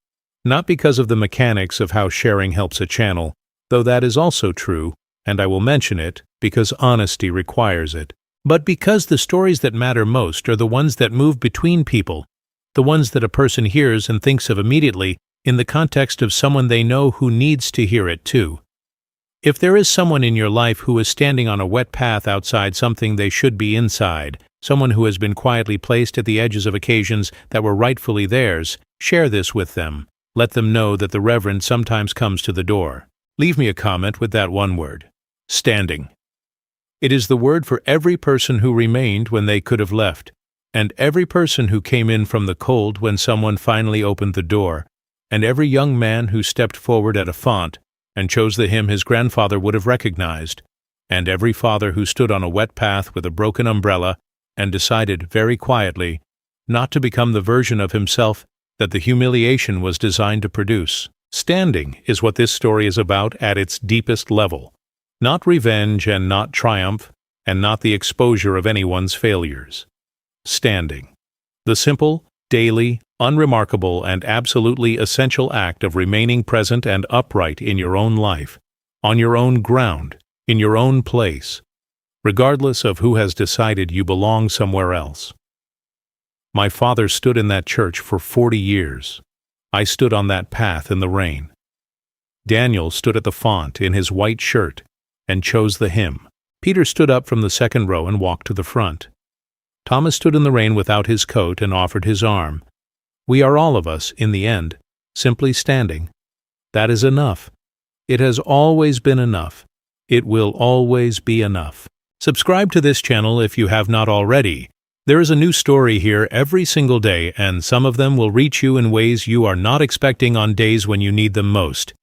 Not because of the mechanics of how sharing helps a channel, though that is also true, and I will mention it because honesty requires it, but because the stories that matter most are the ones that move between people, the ones that a person hears and thinks of immediately in the context of someone they know who needs to hear it too. If there is someone in your life who is standing on a wet path outside something they should be inside, someone who has been quietly placed at the edges of occasions that were rightfully theirs, share this with them. Let them know that the Reverend sometimes comes to the door. Leave me a comment with that one word: standing. It is the word for every person who remained when they could have left, and every person who came in from the cold when someone finally opened the door, and every young man who stepped forward at a font and chose the hymn his grandfather would have recognized, and every father who stood on a wet path with a broken umbrella and decided very quietly not to become the version of himself that the humiliation was designed to produce. Standing is what this story is about at its deepest level. Not revenge and not triumph, and not the exposure of anyone's failures. Standing. The simple, daily, unremarkable, and absolutely essential act of remaining present and upright in your own life, on your own ground, in your own place, regardless of who has decided you belong somewhere else. My father stood in that church for 40 years. I stood on that path in the rain. Daniel stood at the font in his white shirt and chose the hymn. Peter stood up from the second row and walked to the front. Thomas stood in the rain without his coat and offered his arm. We are all of us, in the end, simply standing. That is enough. It has always been enough. It will always be enough. Subscribe to this channel if you have not already. There is a new story here every single day, and some of them will reach you in ways you are not expecting on days when you need them most.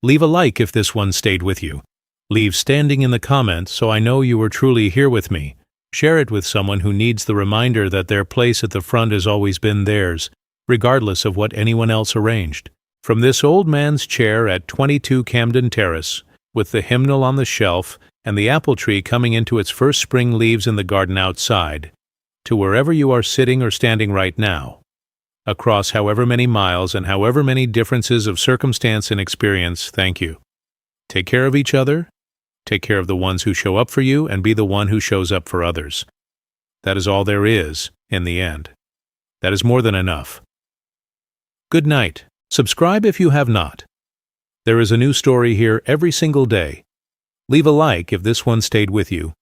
Leave a like if this one stayed with you. Leave standing in the comments so I know you were truly here with me. Share it with someone who needs the reminder that their place at the front has always been theirs, regardless of what anyone else arranged. From this old man's chair at 22 Camden Terrace, with the hymnal on the shelf and the apple tree coming into its first spring leaves in the garden outside, to wherever you are sitting or standing right now, across however many miles and however many differences of circumstance and experience, thank you. Take care of each other, take care of the ones who show up for you, and be the one who shows up for others. That is all there is, in the end. That is more than enough. Good night. Subscribe if you have not. There is a new story here every single day. Leave a like if this one stayed with you.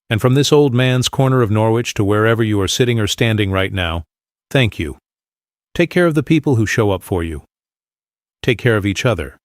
And from this old man's corner of Norwich to wherever you are sitting or standing right now, thank you. Take care of the people who show up for you. Take care of each other.